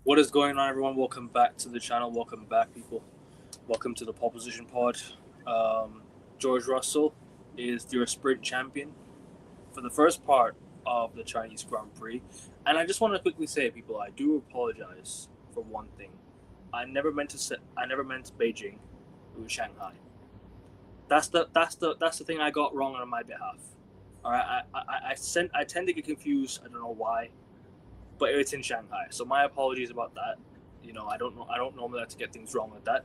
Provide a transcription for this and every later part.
What is going on, everyone? Welcome back to the channel. Welcome back, people. Welcome to the Pole Position Pod. George Russell is your sprint champion for the first part of the Chinese Grand Prix. And I just want to quickly say, people, I do apologize for one thing. I never meant Beijing. It was Shanghai. That's the thing I got wrong on my behalf. All right, I tend to get confused. I don't know why, but it's in Shanghai. So my apologies about that. I don't normally like to get things wrong with that.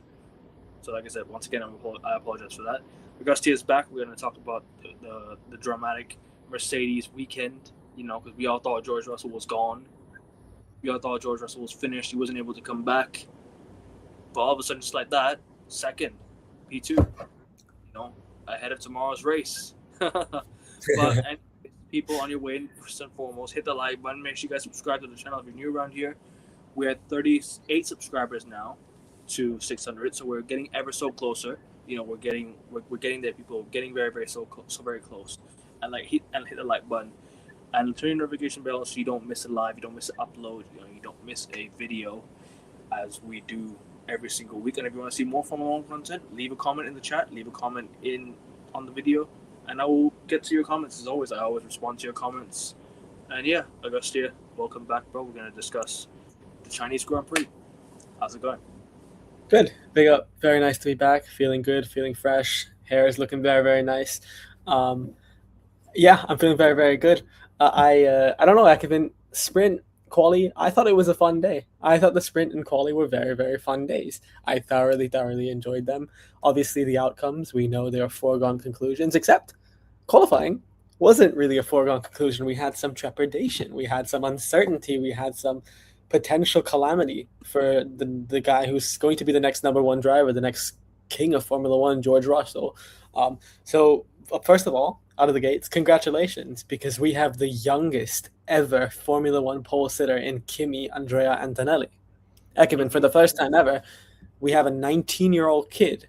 So like I said, once again, I apologize for that. Augusti is back. We're going to talk about the dramatic Mercedes weekend. Because we all thought George Russell was gone. We all thought George Russell was finished. He wasn't able to come back. But all of a sudden, just like that, second, P2. Ahead of tomorrow's race. But people, on your way, first and foremost, hit the like button. Make sure you guys subscribe to the channel if you're new around here. We're at 38 subscribers now to 600, so we're getting ever so closer. We're getting there, people. We're getting very, very so very close. And hit the like button, and turn your notification bell so you don't miss a live, you don't miss an upload, you don't miss a video, as we do every single week. And if you want to see more Formula One content, leave a comment in the chat, leave a comment on the video, and I will get to your comments. As always, I always respond to your comments. And yeah, Augustia, welcome back, bro. We're going to discuss the Chinese Grand Prix. How's it going? Good. Big up. Very nice to be back. Feeling good, feeling fresh. Hair is looking very, very nice. Yeah, I'm feeling very, very good. I don't know, Ekevin, sprint, quali, I thought it was a fun day. I thought the sprint and quali were very, very fun days. I thoroughly, thoroughly enjoyed them. Obviously, the outcomes, we know they are foregone conclusions, except qualifying wasn't really a foregone conclusion. We had some trepidation. We had some uncertainty. We had some potential calamity for the guy who's going to be the next number one driver, the next king of Formula One, George Russell. So first of all, out of the gates, congratulations, because we have the youngest ever Formula One pole sitter in Kimi Andrea Antonelli. Ekevin, for the first time ever, we have a 19-year-old kid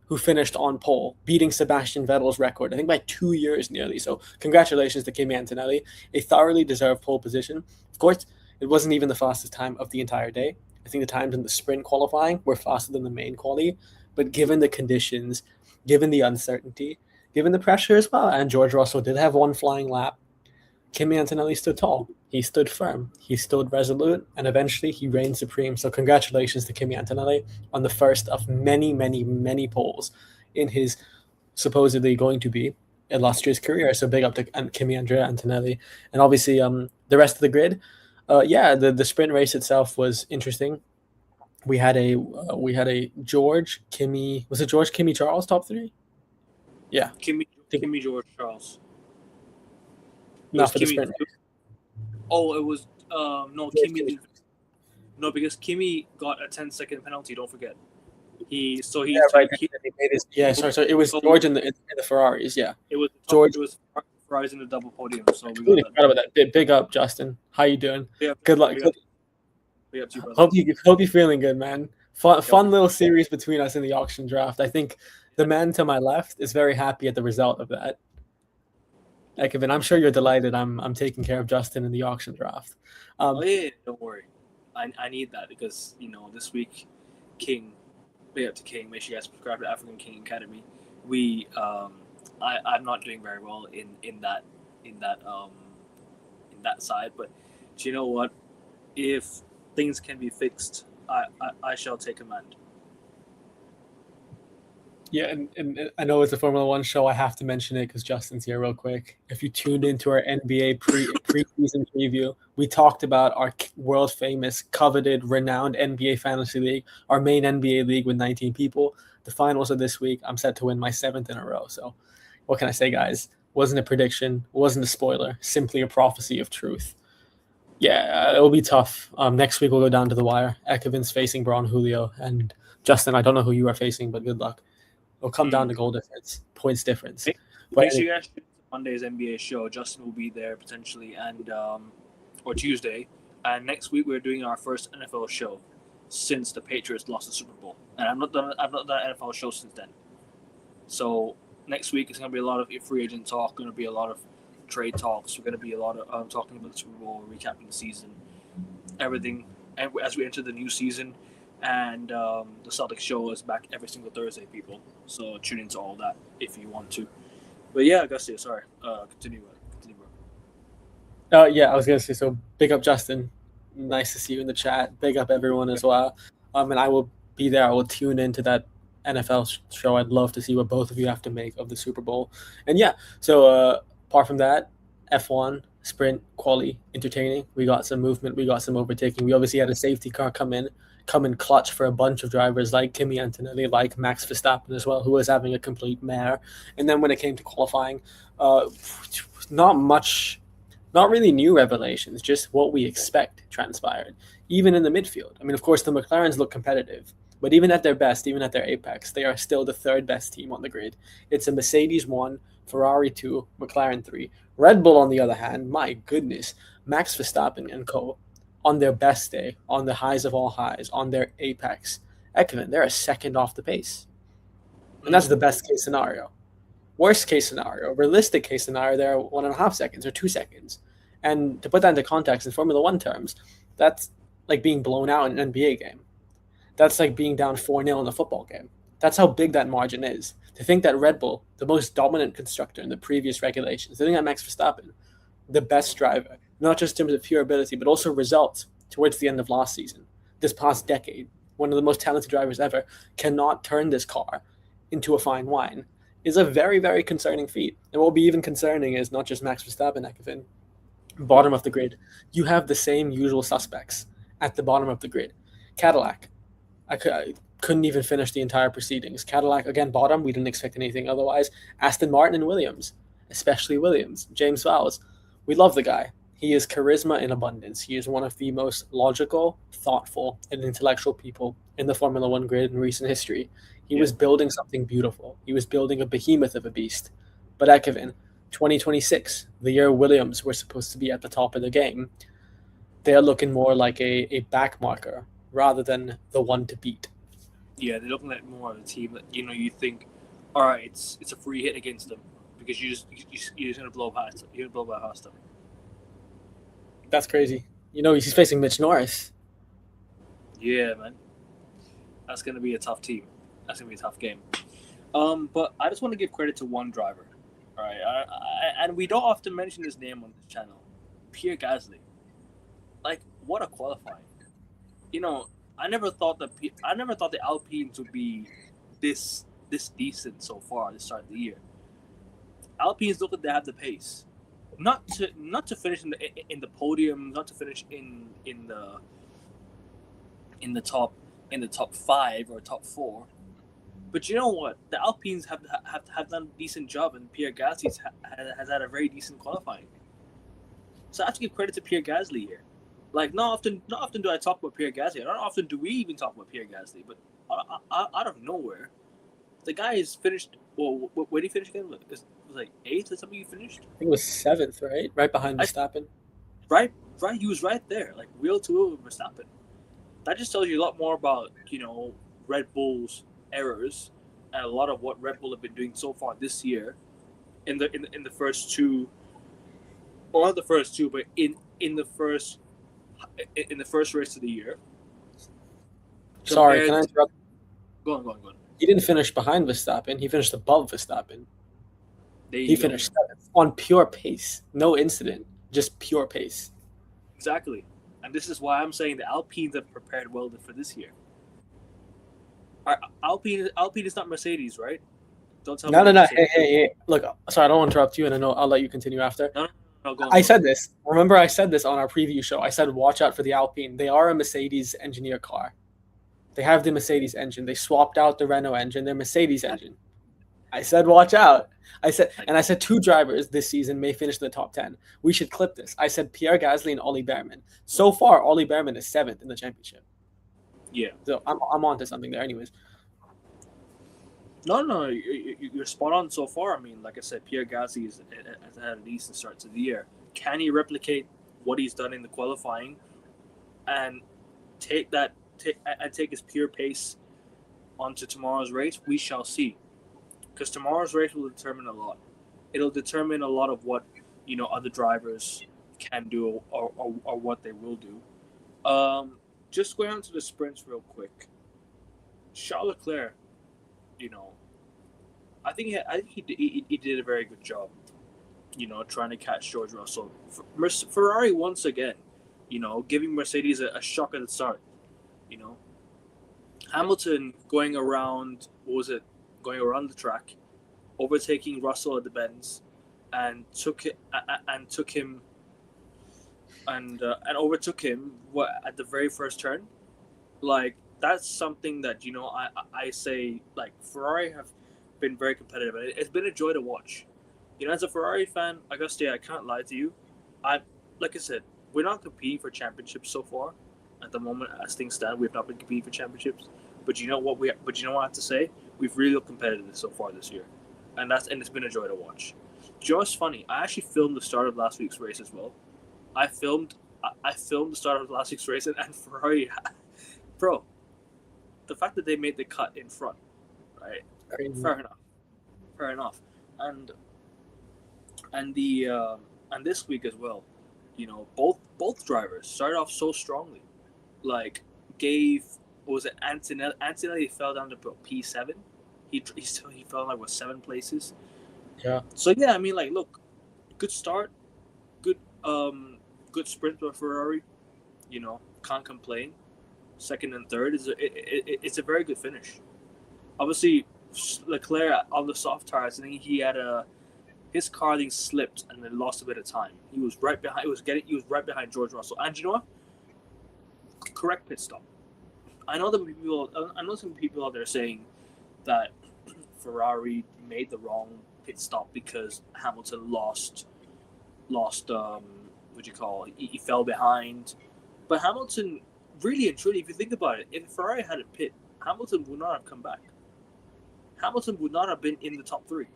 who finished on pole, beating Sebastian Vettel's record, I think by 2 years nearly. So congratulations to Kimi Antonelli, a thoroughly deserved pole position. Of course, it wasn't even the fastest time of the entire day. I think the times in the sprint qualifying were faster than the main quali. But given the conditions, given the uncertainty, given the pressure as well, and George Russell did have one flying lap, Kimi Antonelli stood tall. He stood firm. He stood resolute, and eventually he reigned supreme. So congratulations to Kimi Antonelli on the first of many, many, many poles in his supposedly going to be illustrious career. So big up to Kimi Andrea Antonelli. And obviously the rest of the grid, the sprint race itself was interesting. We had a George, Kimi, was it George, Kimi, Charles top three? Yeah. Kimi, George, Charles. Not for the sprint race. Oh, it was no, Kimi. No, because Kimi got a 10-second penalty. Don't forget. So it was George in the Ferraris. Yeah, it was George. It was Ferraris in the double podium. So we really got that. Big up, Justin. How you doing? Yeah, good luck. Big up to you, brother. Hope you're feeling good, man. Fun little series between us in the auction draft. I think the man to my left is very happy at the result of that. Ekevin, I'm sure you're delighted. I'm taking care of Justin in the auction draft. Don't worry. I need that because this week, King, big up to King. Make sure you guys subscribe to African King Academy. We I'm not doing very well in that side, but do you know what? If things can be fixed, I shall take command. Yeah, and I know it's a Formula One show. I have to mention it because Justin's here real quick. If you tuned into our NBA preseason preview, we talked about our world-famous, coveted, renowned NBA Fantasy League, our main NBA league with 19 people. The finals are this week. I'm set to win my 7th in a row. So what can I say, guys? Wasn't a prediction. Wasn't a spoiler. Simply a prophecy of truth. Yeah, it'll be tough. Next week we'll go down to the wire. Ekevin's facing Braun Julio. And Justin, I don't know who you are facing, but good luck. It'll come down to goal difference, points difference. Make sure you guys tune Monday's NBA show. Justin will be there potentially, and or Tuesday. And next week we're doing our first NFL show since the Patriots lost the Super Bowl. And I've not done an NFL show since then. So next week it's going to be a lot of free agent talk. Going to be a lot of trade talks. We're going to be a lot of talking about the Super Bowl, recapping the season, everything and as we enter the new season, and the Celtics show is back every single Thursday, people. So tune into all that if you want to. But yeah, Augustia, sorry. Continue, bro. Yeah, I was gonna say, so big up Justin. Nice to see you in the chat. Big up everyone as well. And I will be there. I will tune into that NFL show. I'd love to see what both of you have to make of the Super Bowl. And yeah, so apart from that, F1 sprint quali entertaining. We got some movement. We got some overtaking. We obviously had a safety car come in clutch for a bunch of drivers like Kimi Antonelli, like Max Verstappen as well, who was having a complete mare. And then when it came to qualifying, not really new revelations, just what we expect transpired, even in the midfield. I mean, of course, the McLarens look competitive, but even at their best, even at their apex, they are still the third best team on the grid. It's a Mercedes 1, Ferrari 2, McLaren 3. Red Bull, on the other hand, my goodness, Max Verstappen and co. on their best day, on the highs of all highs, on their apex. Ekman, they're a second off the pace. And that's the best case scenario. Worst case scenario, realistic case scenario, they're 1.5 seconds or 2 seconds. And to put that into context in Formula One terms, that's like being blown out in an NBA game. That's like being down 4-0 in a football game. That's how big that margin is. To think that Red Bull, the most dominant constructor in the previous regulations, to think that Max Verstappen, the best driver, not just in terms of pure ability, but also results towards the end of last season, this past decade, one of the most talented drivers ever, cannot turn this car into a fine wine, is a very, very concerning feat. And what will be even concerning is not just Max Verstappen, Ekvin, bottom of the grid. You have the same usual suspects at the bottom of the grid. Cadillac, I couldn't even finish the entire proceedings. Cadillac, again, bottom. We didn't expect anything otherwise. Aston Martin and Williams, especially Williams. James Vowles, we love the guy. He is charisma in abundance. He is one of the most logical, thoughtful, and intellectual people in the Formula One grid in recent history. He was building something beautiful. He was building a behemoth of a beast. But Ekvin, 2026, the year Williams were supposed to be at the top of the game, they're looking more like a back marker rather than the one to beat. Yeah, they're looking at more of a team that you think, all right, it's a free hit against them because you're just gonna blow past them. That's crazy. He's facing Mitch Norris. Yeah, man, that's gonna be a tough team. That's gonna be a tough game. But I just want to give credit to one driver. All right, and we don't often mention his name on this channel, Pierre Gasly. Like, what a qualifying! I never thought the Alpines would be this decent so far this start of the year. Alpines look like they have the pace, not to finish in the podium, not to finish in the top 5 or top 4. But you know what? The Alpines have done a decent job, and Pierre Gasly has had a very decent qualifying. So I have to give credit to Pierre Gasly here. Like, not often do I talk about Pierre Gasly. Not often do we even talk about Pierre Gasly. But out of nowhere, the guy is finished. Well, where did he finish again? It was like 8th or something. He finished. I think it was 7th, right? Right behind Verstappen. Right. He was right there, like wheel to wheel with Verstappen. That just tells you a lot more about Red Bull's errors and a lot of what Red Bull have been doing so far this year, in the first two, or not the first two, but in the first race of the year. Sorry, can I interrupt? Go on. He didn't finish behind Verstappen. He finished above Verstappen. He finished 7th on pure pace. No incident, just pure pace. Exactly. And this is why I'm saying the Alpines have prepared well for this year. Alpine is not Mercedes, right? Don't tell me. No. Hey. Look, sorry, I don't want to interrupt you, and I'll let you continue after. No, go on. I said this. Remember, I said this on our preview show. I said, watch out for the Alpine. They are a Mercedes engineer car. They have the Mercedes engine. They swapped out the Renault engine. They're Mercedes engine. I said, watch out. I said 2 drivers this season may finish in the top 10. We should clip this. I said Pierre Gasly and Ollie Behrman. So far, Ollie Behrman is 7th in the championship. Yeah. So I'm on to something there anyways. No, you're spot on so far. I mean, like I said, Pierre Gasly has had a decent start to the year. Can he replicate what he's done in the qualifying and take his pure pace onto tomorrow's race? We shall see. Because tomorrow's race will determine a lot. It'll determine a lot of what other drivers can do or what they will do. just going on to the sprints real quick. Charles Leclerc, I think he did a very good job, trying to catch George Russell. Ferrari once again, giving Mercedes a shock at the start. Hamilton going around the track, overtaking Russell at the bends, and overtook him at the very first turn. Like, that's something that I say, like, Ferrari have been very competitive, and it's been a joy to watch. As a Ferrari fan, Auguste, I can't lie to you. Like I said, we're not competing for championships so far. At the moment, as things stand, we've not been competing for championships. But you know what I have to say? We've really looked competitive so far this year, and it's been a joy to watch. Just funny, I actually filmed the start of last week's race as well. I filmed the start of last week's race, and Ferrari, bro, the fact that they made the cut in front, right? Fair enough, and this week as well, both drivers started off so strongly, like Antonelli fell down to P7. He fell like 7 places. Yeah. So yeah, I mean, like, look, good start, good sprint by Ferrari. Can't complain. Second and third it's a very good finish. Obviously, Leclerc on the soft tires, I think he had his car slipped and then lost a bit of time. He was right behind. He was right behind George Russell. And you know what? Correct pit stop. I know some people out there saying that Ferrari made the wrong pit stop because Hamilton lost. He fell behind. But Hamilton, really and truly, if you think about it, if Ferrari had a pit, Hamilton would not have come back. Hamilton would not have been in the top 3.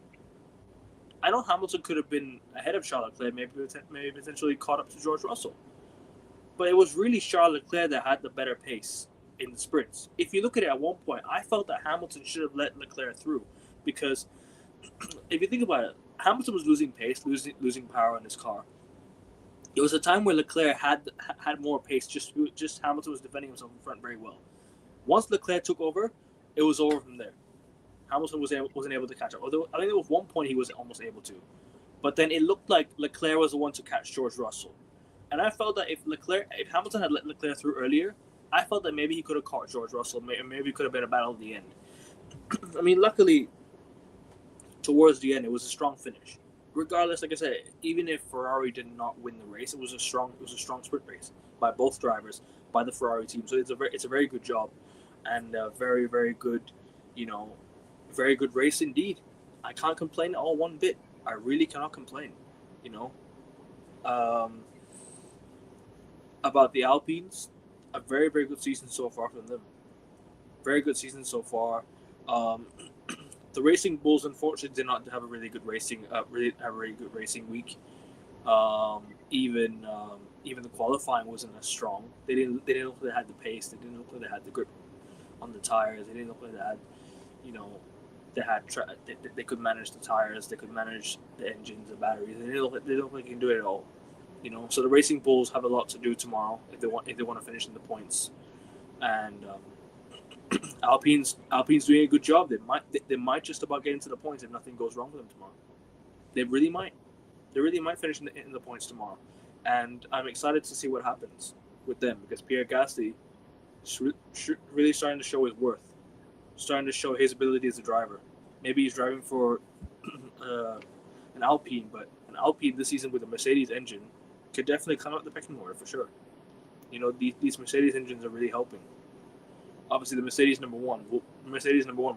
I know Hamilton could have been ahead of Charles Leclerc, maybe potentially caught up to George Russell. But it was really Charles Leclerc that had the better pace in the sprints. If you look at it at one point, I felt that Hamilton should have let Leclerc through, because if you think about it, Hamilton was losing pace, losing power in his car. It was a time where Leclerc had more pace. Just Hamilton was defending himself in front very well. Once Leclerc took over, it was over from there. Hamilton wasn't able to catch up. Although I think there was one point he was almost able to, but then it looked like Leclerc was the one to catch George Russell. And I felt that if Hamilton had let Leclerc through earlier, I felt that maybe he could have caught George Russell. Maybe it could have been a battle at the end. I mean, luckily, towards the end, it was a strong finish. Regardless, like I said, even if Ferrari did not win the race, it was a strong sprint race by both drivers, by the Ferrari team. So it's a very good job, and very, very good, very good race indeed. I can't complain all one bit. I really cannot complain. About the Alpines, a very, very good season so far from them. Very good season so far. The Racing Bulls unfortunately did not have a really good racing week. Even the qualifying wasn't as strong. They didn't look like they had the pace. They didn't look like they had the grip on the tires. They didn't look like they had, they could manage the tires. They could manage the engines, the batteries. They look like they can do it all. So the Racing Bulls have a lot to do tomorrow if they want to finish in the points. And Alpine's doing a good job. They might just about get into the points if nothing goes wrong with them tomorrow. They really might. They really might finish in the points tomorrow. And I'm excited to see what happens with them, because Pierre Gasly is really starting to show his worth, starting to show his ability as a driver. Maybe he's driving for an Alpine, but an Alpine this season with a Mercedes engine could definitely come up the pecking order for sure. These Mercedes engines are really helping. Obviously, the Mercedes number one will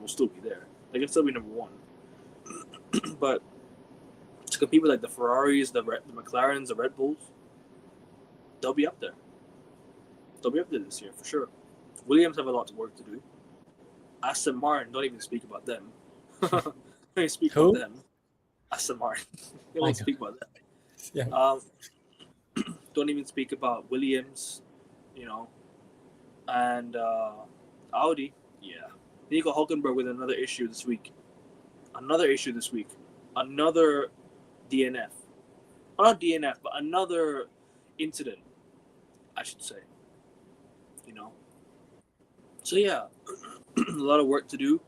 still be there. They can still be number one. But to compete with like the Ferraris, the McLarens, the Red Bulls, they'll be up there. They'll be up there this year for sure. Williams have a lot of work to do. Aston Martin, don't even speak about them. Don't even speak about them. Aston Martin. Don't speak about that. Yeah. Don't even speak about Williams, and Audi. Yeah. Nico Hulkenberg with another issue this week. Another DNF. Well, not DNF, but another incident, I should say. you know. So yeah, a lot of work to do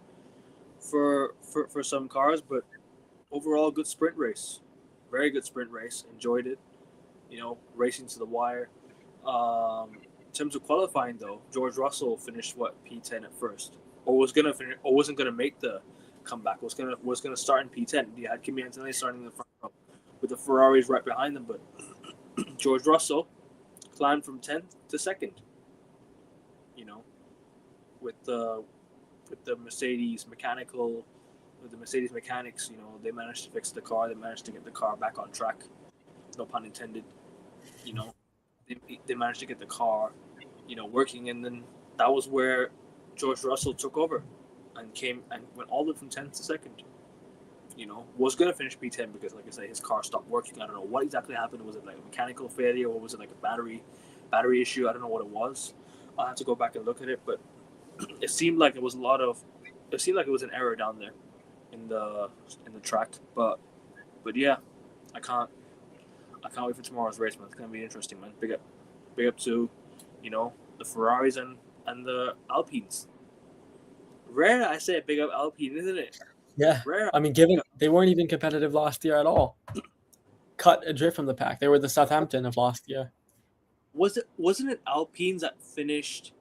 for some cars, but overall good sprint race, very good sprint race. Enjoyed it, you know, racing to the wire. In terms of qualifying, though, George Russell finished P10 at first, or was gonna finish, or wasn't gonna make the comeback. Was gonna start in P10. He had Kimi Antonelli starting in the front row, with the Ferraris right behind them. But George Russell climbed from 10th to 2nd. You know, with the Mercedes mechanics, you know, they managed to fix the car. They managed to get the car back on track. No pun intended. You know, they managed to get the car, you know, working, and then that was where George Russell took over and went all the way from 10th to 2nd. You know, was going to finish P10 because, like I say, his car stopped working. I don't know what exactly happened. Was it like a mechanical failure, or was it like a battery issue? I don't know what it was. I'll have to go back and look at it, but it seemed like it was an error down there in the track. But yeah, I can't wait for tomorrow's race, man. It's gonna be interesting, man. Big up to, you know, the Ferraris and the Alpines. Rare, I say, big up Alpine, isn't it? Yeah, Rare. I mean, given they weren't even competitive last year at all, cut adrift from the pack. They were the Southampton of last year. Wasn't it Alpines that finished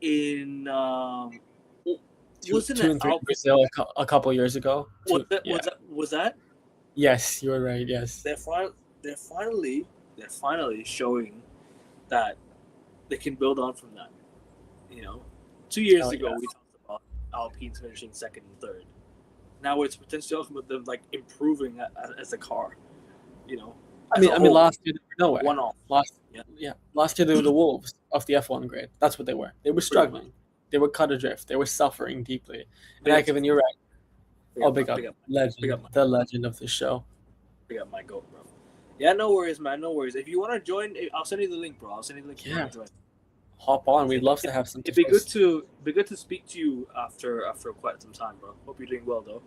in? Wasn't two it and three in Alpine? Brazil a couple years ago? Was that? Yes, you were right. Yes. They're finally showing that they can build on from that. You know, 2 years ago we talked about Alpines finishing 2nd and 3rd. Now it's potentially with them like improving as a car. You know, I mean, last year they were nowhere. One off. Last year they were the wolves of the F1 grid. That's what they were. They were struggling. They were cut adrift. They were suffering deeply. And Kevin, you're right. Big up. The legend of the show. Big up my goat, bro. Yeah, no worries, man. No worries. If you want to join, I'll send you the link, bro. I'll send you the link. If you want to join. Hop on. We'd love to have some. It'd be good to speak to you after quite some time, bro. Hope you're doing well, though.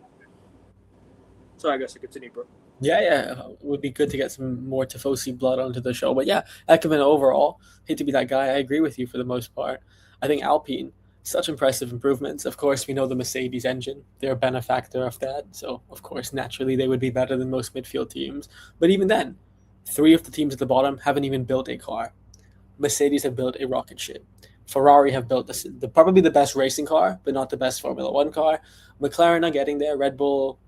Sorry, I guess I continue, bro. Yeah, it would be good to get some more Tifosi blood onto the show. But yeah, Ekman overall, hate to be that guy. I agree with you for the most part. I think Alpine, such impressive improvements. Of course, we know the Mercedes engine. They're a benefactor of that. So, of course, naturally, they would be better than most midfield teams. But even then, 3 of the teams at the bottom haven't even built a car. Mercedes have built a rocket ship. Ferrari have built probably the best racing car, but not the best Formula 1 car. McLaren are getting there. Red Bull,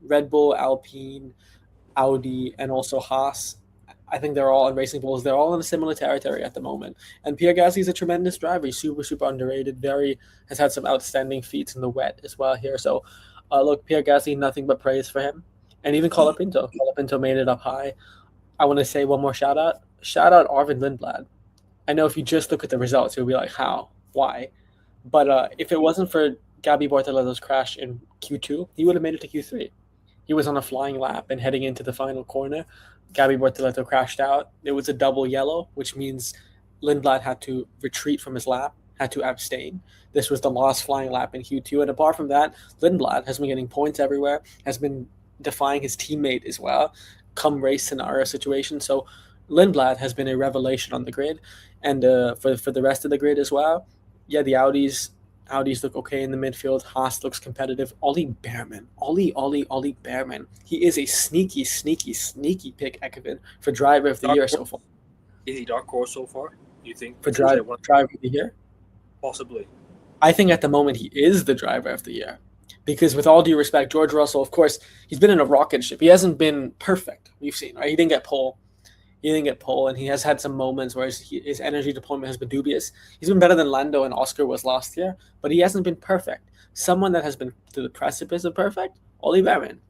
Alpine, Audi, and also Haas. I think they're all on Racing Bulls. They're all in a similar territory at the moment. And Pierre Gasly is a tremendous driver. He's super, super underrated. Has had some outstanding feats in the wet as well here. So, look, Pierre Gasly, nothing but praise for him. And even Colapinto. Colapinto made it up high. I want to say one more shout out. Shout out Arvid Lindblad. I know if you just look at the results, you'll be like, how? Why? But if it wasn't for Gabi Bortoletto's crash in Q2, he would have made it to Q3. He was on a flying lap and heading into the final corner. Gabi Bortoletto crashed out. It was a double yellow, which means Lindblad had to retreat from his lap, had to abstain. This was the last flying lap in Q2. And apart from that, Lindblad has been getting points everywhere, has been defying his teammate as well, come race scenario situation. So Lindblad has been a revelation on the grid. And for the rest of the grid as well, yeah, the Audis look okay in the midfield. Haas looks competitive. Ollie Behrman. He is a sneaky pick, Ekman, for driver of the year so far. Is he dark horse so far, you think? For driver of the year? Possibly. I think at the moment he is the driver of the year. Because with all due respect, George Russell, of course, he's been in a rocket ship. He hasn't been perfect, we've seen, right? He didn't get pole, and he has had some moments where his energy deployment has been dubious. He's been better than Lando and Oscar was last year, but he hasn't been perfect. Someone that has been to the precipice of perfect, Ollie Behrman.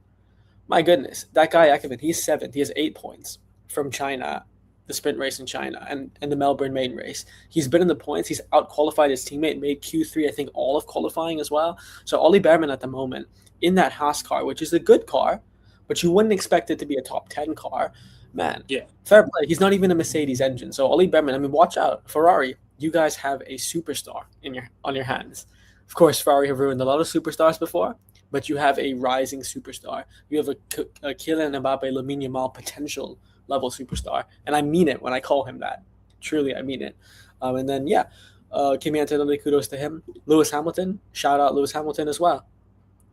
My goodness, that guy, Ekman, he's 7th. He has 8 points from China, the sprint race in China, and the Melbourne main race. He's been in the points. He's out-qualified his teammate, made Q3, I think, all of qualifying as well. So Ollie Behrman at the moment, in that Haas car, which is a good car, but you wouldn't expect it to be a top 10 car. Man, yeah, fair play. He's not even a Mercedes engine. So Ollie Behrman, I mean, watch out. Ferrari, you guys have a superstar on your hands. Of course, Ferrari have ruined a lot of superstars before, but you have a rising superstar. You have a Kylian Mbappe, Lamine Yamal potential level superstar. And I mean it when I call him that. Truly, I mean it. And then yeah, Kimi Antonelli, kudos to him. Lewis Hamilton, shout out Lewis Hamilton as well.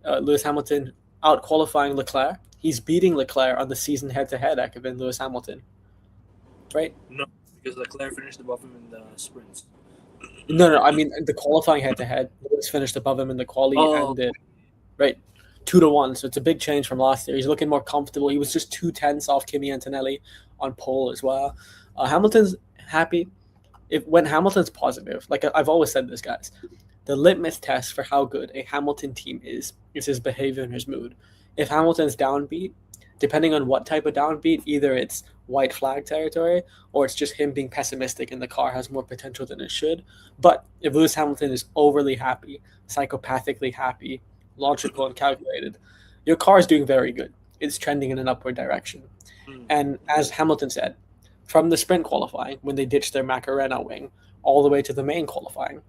Lewis Hamilton out qualifying Leclerc. He's beating Leclerc on the season head to head. Ekman Lewis Hamilton, right? No, because Leclerc finished above him in the sprints. No. I mean the qualifying head to head. Lewis finished above him in the quali Oh, and the right 2-1. So it's a big change from last year. He's looking more comfortable. He was just 2 tenths off Kimi Antonelli on pole as well. Hamilton's happy. If when Hamilton's positive, like I've always said this, guys, the litmus test for how good a Hamilton team is his behavior and his mood. If Hamilton's downbeat, depending on what type of downbeat, either it's white flag territory or it's just him being pessimistic and the car has more potential than it should. But if Lewis Hamilton is overly happy, psychopathically happy, logical and calculated, your car is doing very good. It's trending in an upward direction. And as Hamilton said, from the sprint qualifying, when they ditched their Macarena wing, all the way to the main qualifying,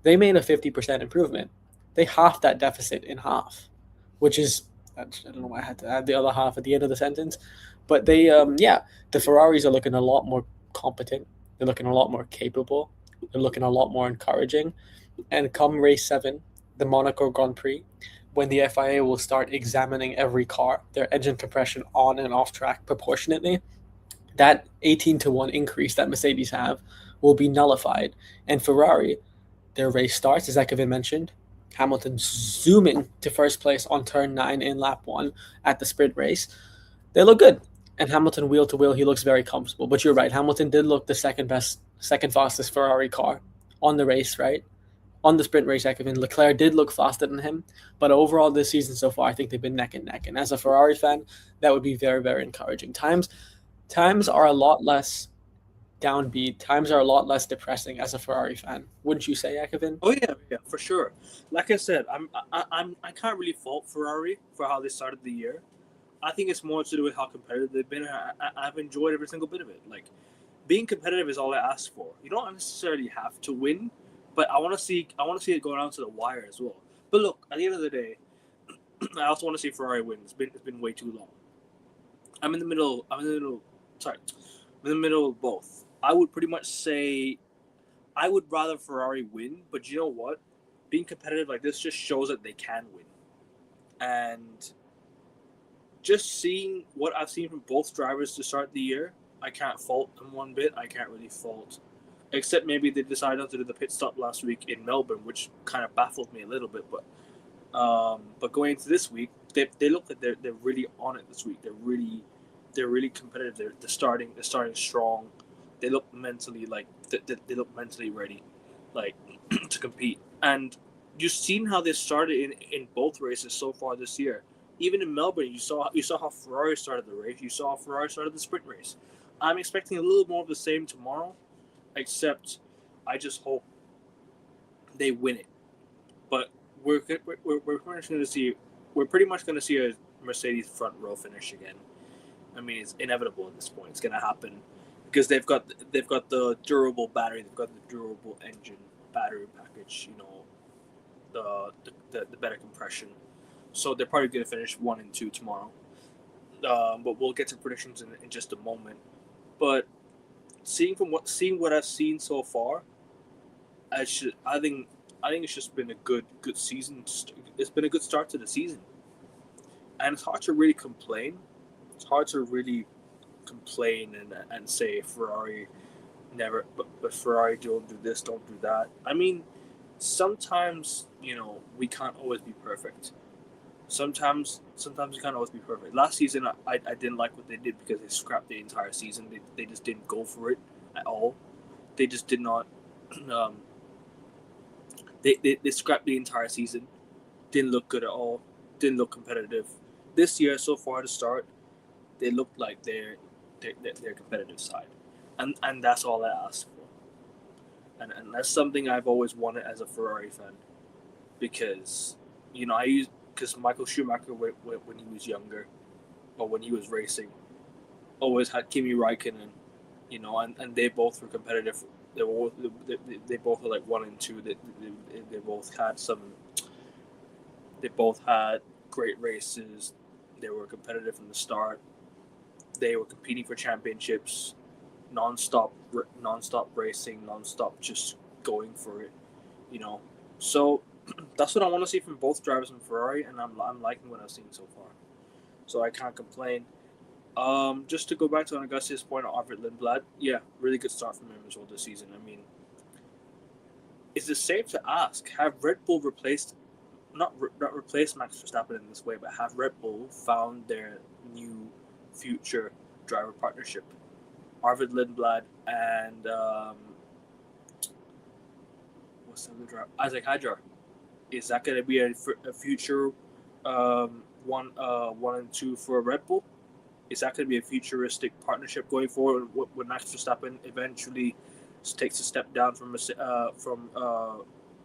they made a 50% improvement. They halved that deficit in half, which is, I don't know why I had to add the other half at the end of the sentence. But they, the Ferraris are looking a lot more competent. They're looking a lot more capable. They're looking a lot more encouraging. And come race 7, the Monaco Grand Prix, when the FIA will start examining every car, their engine compression on and off track proportionately, that 18-1 increase that Mercedes have will be nullified. And Ferrari, their race starts, as Ekman mentioned, Hamilton zooming to first place on turn 9 in lap 1 at the sprint race. They look good. And Hamilton wheel to wheel, he looks very comfortable. But you're right, Hamilton did look the second fastest Ferrari car on the race, right? On the sprint race, Ekman, Leclerc did look faster than him. But overall this season so far, I think they've been neck and neck. And as a Ferrari fan, that would be very, very encouraging. Times are a lot less downbeat. Times are a lot less depressing as a Ferrari fan. Wouldn't you say, Ekman? Oh yeah, for sure. Like I said, I can't really fault Ferrari for how they started the year. I think it's more to do with how competitive they've been. I've enjoyed every single bit of it. Like, being competitive is all I ask for. You don't necessarily have to win, but I want to see it go down to the wire as well. But look, at the end of the day, I also want to see Ferrari win. It's been way too long. I'm in the middle. Sorry, I'm in the middle of both. I would pretty much say I would rather Ferrari win, but you know what? Being competitive like this just shows that they can win. And just seeing what I've seen from both drivers to start the year, I can't fault them one bit. I can't really fault, except maybe they decided not to do the pit stop last week in Melbourne, which kind of baffled me a little bit. But going into this week, they look like they're really on it this week. They're really competitive. They're starting strong. They look mentally they look mentally ready, like to compete. And you've seen how they started in both races so far this year. Even in Melbourne, you saw how Ferrari started the race. You saw how Ferrari started the sprint race. I'm expecting a little more of the same tomorrow, except I just hope they win it. But we're pretty much going to see a Mercedes front row finish again. I mean, it's inevitable at this point. It's going to happen because they've got the durable battery, they've got the durable engine battery package. You know, the better compression. So they're probably going to finish 1 and 2 tomorrow. But we'll get to predictions in just a moment. But seeing what I've seen so far, I think it's just been a good season. It's been a good start to the season, and it's hard to really complain. It's hard to really complain and say Ferrari never, but Ferrari don't do this, don't do that. I mean, sometimes we can't always be perfect. Sometimes you can't always be perfect. Last season, I didn't like what they did because they scrapped the entire season. They just didn't go for it at all. They just did not. They scrapped the entire season. Didn't look good at all. Didn't look competitive. This year, so far to start, they look like they're competitive side, and that's all I ask for. And that's something I've always wanted as a Ferrari fan, because because Michael Schumacher, when he was younger, or when he was racing, always had Kimi Räikkönen, and they both were competitive. They both were like 1 and 2. They both had They both had great races. They were competitive from the start. They were competing for championships. non-stop racing, non-stop just going for it. So that's what I want to see from both drivers in Ferrari, and I'm liking what I've seen so far. So I can't complain. Just to go back to Augustine's point on Arvid Lindblad, yeah, really good start from him as well this season. I mean, is it safe to ask, have Red Bull not replaced Max Verstappen in this way, but have Red Bull found their new future driver partnership? Arvid Lindblad and what's the other driver? Isaac Hadjar. Is that going to be a future one and two for Red Bull? Is that going to be a futuristic partnership going forward when Max Verstappen eventually takes a step down from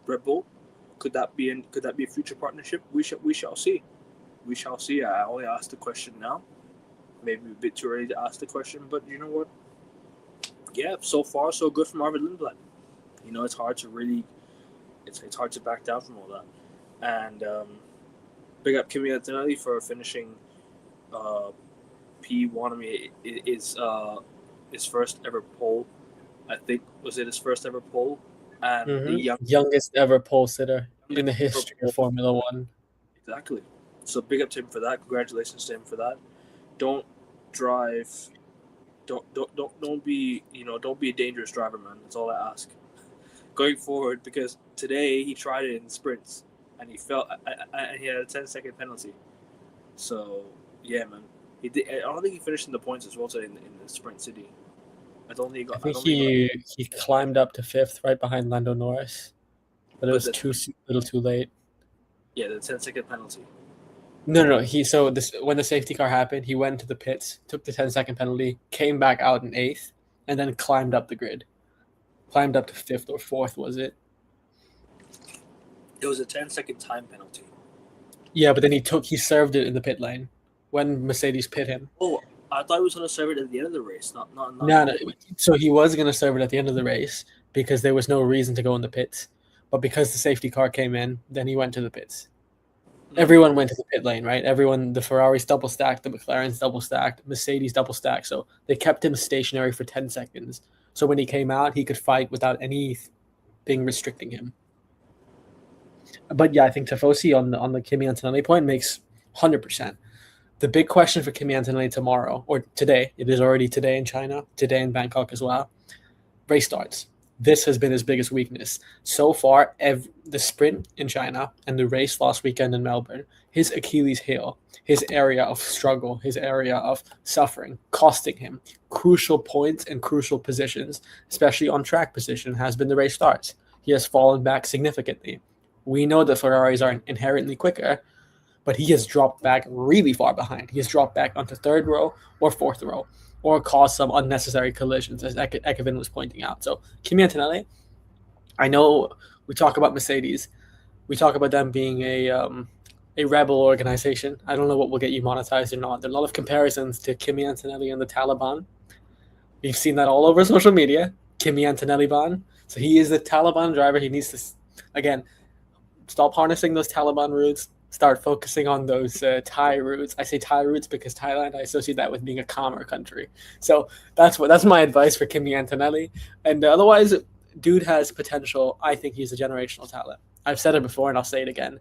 Red Bull? Could that be a future partnership? We shall see. We shall see. I only asked the question now. Maybe a bit too early to ask the question, but you know what? Yeah, so far so good from Arvid Lindblad. It's hard to really, it's hard to back down from all that. And big up Kimi Antonelli for finishing P1. I mean, it's his first ever pole. I think was it his first ever pole, and the youngest ever pole sitter in the history of Formula One. Exactly. So big up to him for that. Congratulations to him for that. Don't drive. Don't be a dangerous driver, man. That's all I ask. Going forward, because today he tried it in sprints and he felt and he had a 10-second penalty. So yeah, man. He did. I don't think he finished in the points as well today in the sprint city. I think he climbed up to 5th, right behind Lando Norris, but it was too late. Yeah, the 10-second penalty. No. When the safety car happened, he went to the pits, took the 10-second penalty, came back out in 8th, and then climbed up the grid. Climbed up to 5th or 4th, was it? It was a 10-second time penalty. Yeah, but then he served it in the pit lane when Mercedes pit him. Oh, I thought he was going to serve it at the end of the race. Not. No. So he was going to serve it at the end of the race because there was no reason to go in the pits. But because the safety car came in, then he went to the pits. Everyone went to the pit lane, right? The Ferraris double stacked, the McLarens double stacked, Mercedes double stacked. So they kept him stationary for 10 seconds. So when he came out, he could fight without anything restricting him. But yeah, I think Tifosi on the Kimi Antonelli point makes 100%. The big question for Kimi Antonelli tomorrow, or today, it is already today in China, today in Bangkok as well, race starts. This has been his biggest weakness. So far, the sprint in China and the race last weekend in Melbourne, his Achilles heel, his area of struggle, his area of suffering, costing him crucial points and crucial positions, especially on track position, has been the race starts. He has fallen back significantly. We know the Ferraris are inherently quicker, but he has dropped back really far behind. He has dropped back onto 3rd row or 4th row, or caused some unnecessary collisions, as Ekevin was pointing out. So Kimi Antonelli, I know we talk about Mercedes. We talk about them being a rebel organization. I don't know what will get you monetized or not. There are a lot of comparisons to Kimi Antonelli and the Taliban. We've seen that all over social media. Kimi Antonelli ban. So he is the Taliban driver. He needs to, again, stop harnessing those Taliban routes. Start focusing on those Thai routes. I say Thai routes because Thailand, I associate that with being a calmer country. So that's my advice for Kimi Antonelli. And otherwise, dude has potential. I think he's a generational talent. I've said it before and I'll say it again.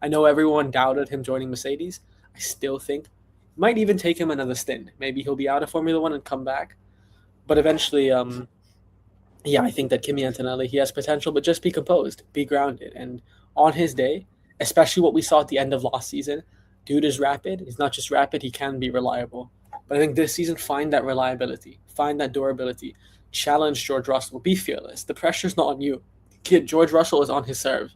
I know everyone doubted him joining Mercedes. I still think it might even take him another stint. Maybe he'll be out of Formula One and come back. But eventually, I think that Kimi Antonelli, he has potential, but just be composed, be grounded. And on his day, especially what we saw at the end of last season, dude is rapid. He's not just rapid, he can be reliable. But I think this season, find that reliability, find that durability, challenge George Russell, be fearless. The pressure's not on you. Kid, George Russell is on his serve.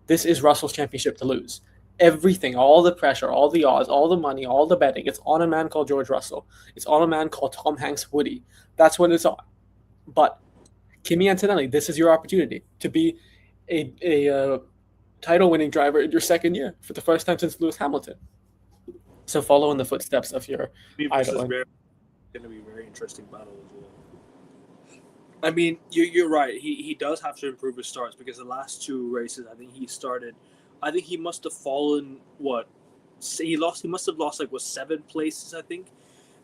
This is Russell's championship to lose. Everything, all the pressure, all the odds, all the money, all the betting, it's on a man called George Russell. It's on a man called Tom Hanks Woody. That's what it's on. But Kimi Antonelli, this is your opportunity to be a title-winning driver in your second year for the first time since Lewis Hamilton. So follow in the footsteps of your idol. It's going to be a very interesting battle as well. I mean, you're right. He does have to improve his starts because the last 2 races, I think he must have fallen, he must have lost 7 places, I think.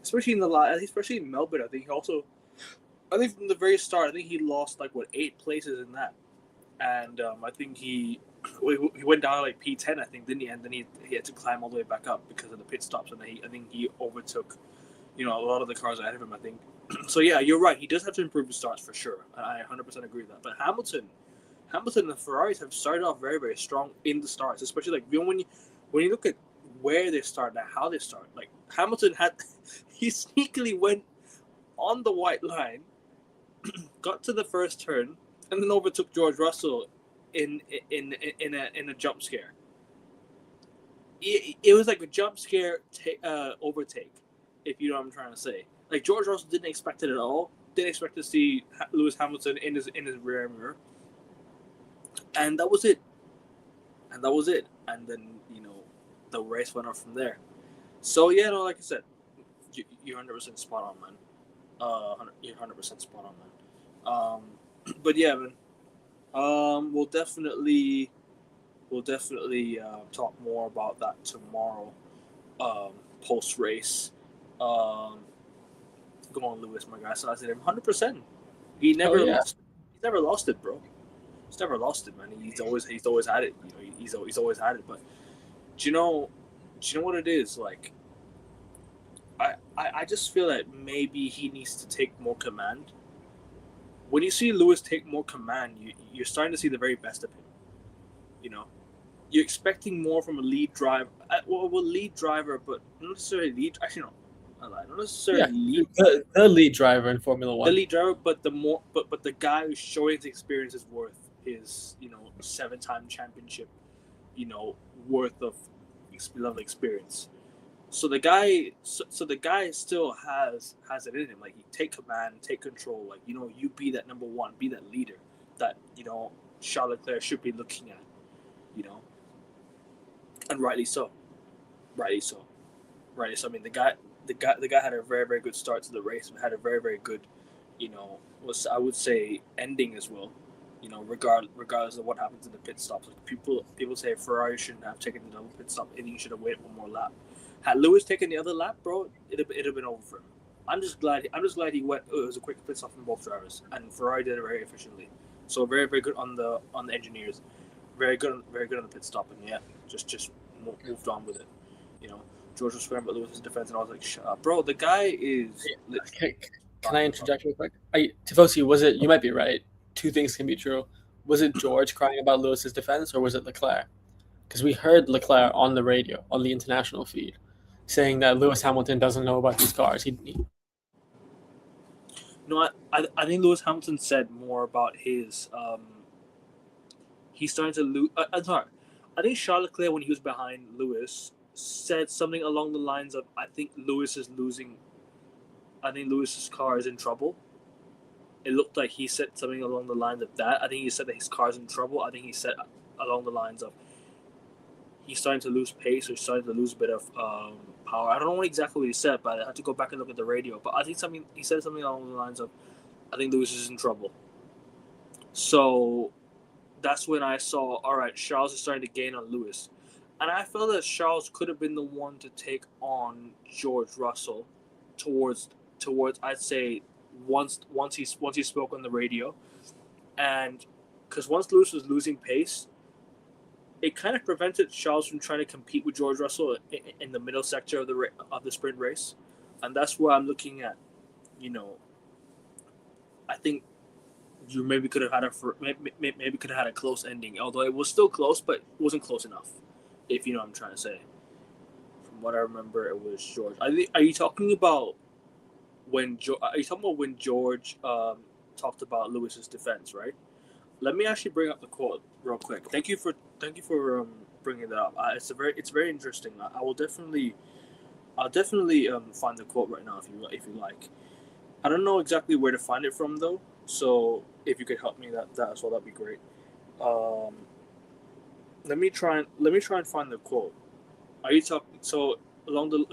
Especially in Melbourne, I think he also I think from the very start, I think he lost like 8 places in that, and I think he went down like P10, I think, didn't he? And then he had to climb all the way back up because of the pit stops, and I think he overtook, a lot of the cars ahead of him, I think. So yeah, you're right. He does have to improve his starts for sure. I 100% agree with that. But Hamilton and the Ferraris have started off very, very strong in the starts, especially like when you look at where they start and how they start. Like Hamilton he sneakily went on the white line, got to the first turn, and then overtook George Russell in a jump scare. It was like a jump scare overtake, if you know what I'm trying to say. Like George Russell didn't expect it at all. Didn't expect to see Lewis Hamilton in his rear mirror, and that was it. And then the race went off from there. So yeah, no, like I said, you're 100% spot on, man. You're 100% spot on, man. But yeah, man. We'll definitely talk more about that tomorrow. Post race. Go on, Lewis, my guy. So I said him 100%. He never lost. He's never lost it, bro. He's never lost it, man. He's always had it. He's always had it. But do you know what it is? Like, I just feel that maybe he needs to take more command. When you see Lewis take more command, you're starting to see the very best of him. You're expecting more from a lead driver. Lead driver, but not necessarily lead. Actually, no. Not necessarily lead. The lead driver in Formula One. The lead driver, but the guy who's showing his experience is worth his 7-time championship, worth of level experience. So the guy still has it in him. Like, he take command, take control. Like, you be that number one, be that leader that Charles Leclerc should be looking at. And rightly so. I mean, the guy had a very, very good start to the race and had a very, very good, I would say, ending as well. Regardless of what happens in the pit stops. Like, people say Ferrari shouldn't have taken the double pit stop. I think he should have waited one more lap. Had Lewis taken the other lap, bro, it'd have been over for him. I'm just glad he went. It was a quick pit stop from both drivers, and Ferrari did it very efficiently. So very, very good on the engineers. Very good on the pit stop, and yeah, just moved on with it. George was swearing about Lewis's defense, and I was like, "Shut up, bro! The guy is." Can I interject real quick? Tifosi, was it? You might be right. Two things can be true. Was it George crying about Lewis's defense, or was it Leclerc? Because we heard Leclerc on the radio, on the international feed, saying that Lewis Hamilton doesn't know about these cars. No, I think Lewis Hamilton said more about his. He's starting to lose. I'm sorry. I think Charles Leclerc, when he was behind Lewis, said something along the lines of, "I think Lewis is losing. I think Lewis's car is in trouble." It looked like he said something along the lines of that. I think he said that his car's in trouble. I think he said along the lines of he's starting to lose pace or starting to lose a bit of power. I don't know exactly what he said, but I had to go back and look at the radio. But I think he said something along the lines of, "I think Lewis is in trouble." So that's when I saw, all right, Charles is starting to gain on Lewis. And I felt that Charles could have been the one to take on George Russell towards I'd say once he spoke on the radio. And because once Lewis was losing pace, it kind of prevented Charles from trying to compete with George Russell in the middle sector of the sprint race. And that's where I'm looking at, I think you maybe could have had a close ending, although it was still close, but it wasn't close enough. If you know what I'm trying to say. From what I remember, it was George. Are you talking about when George talked about Lewis's defense, right? Let me actually bring up the quote real quick. Thank you for bringing that up. It's very interesting. I'll definitely find the quote right now if you like. I don't know exactly where to find it from though. So if you could help me that as well, that'd be great. Let me try and find the quote. Are you talking along the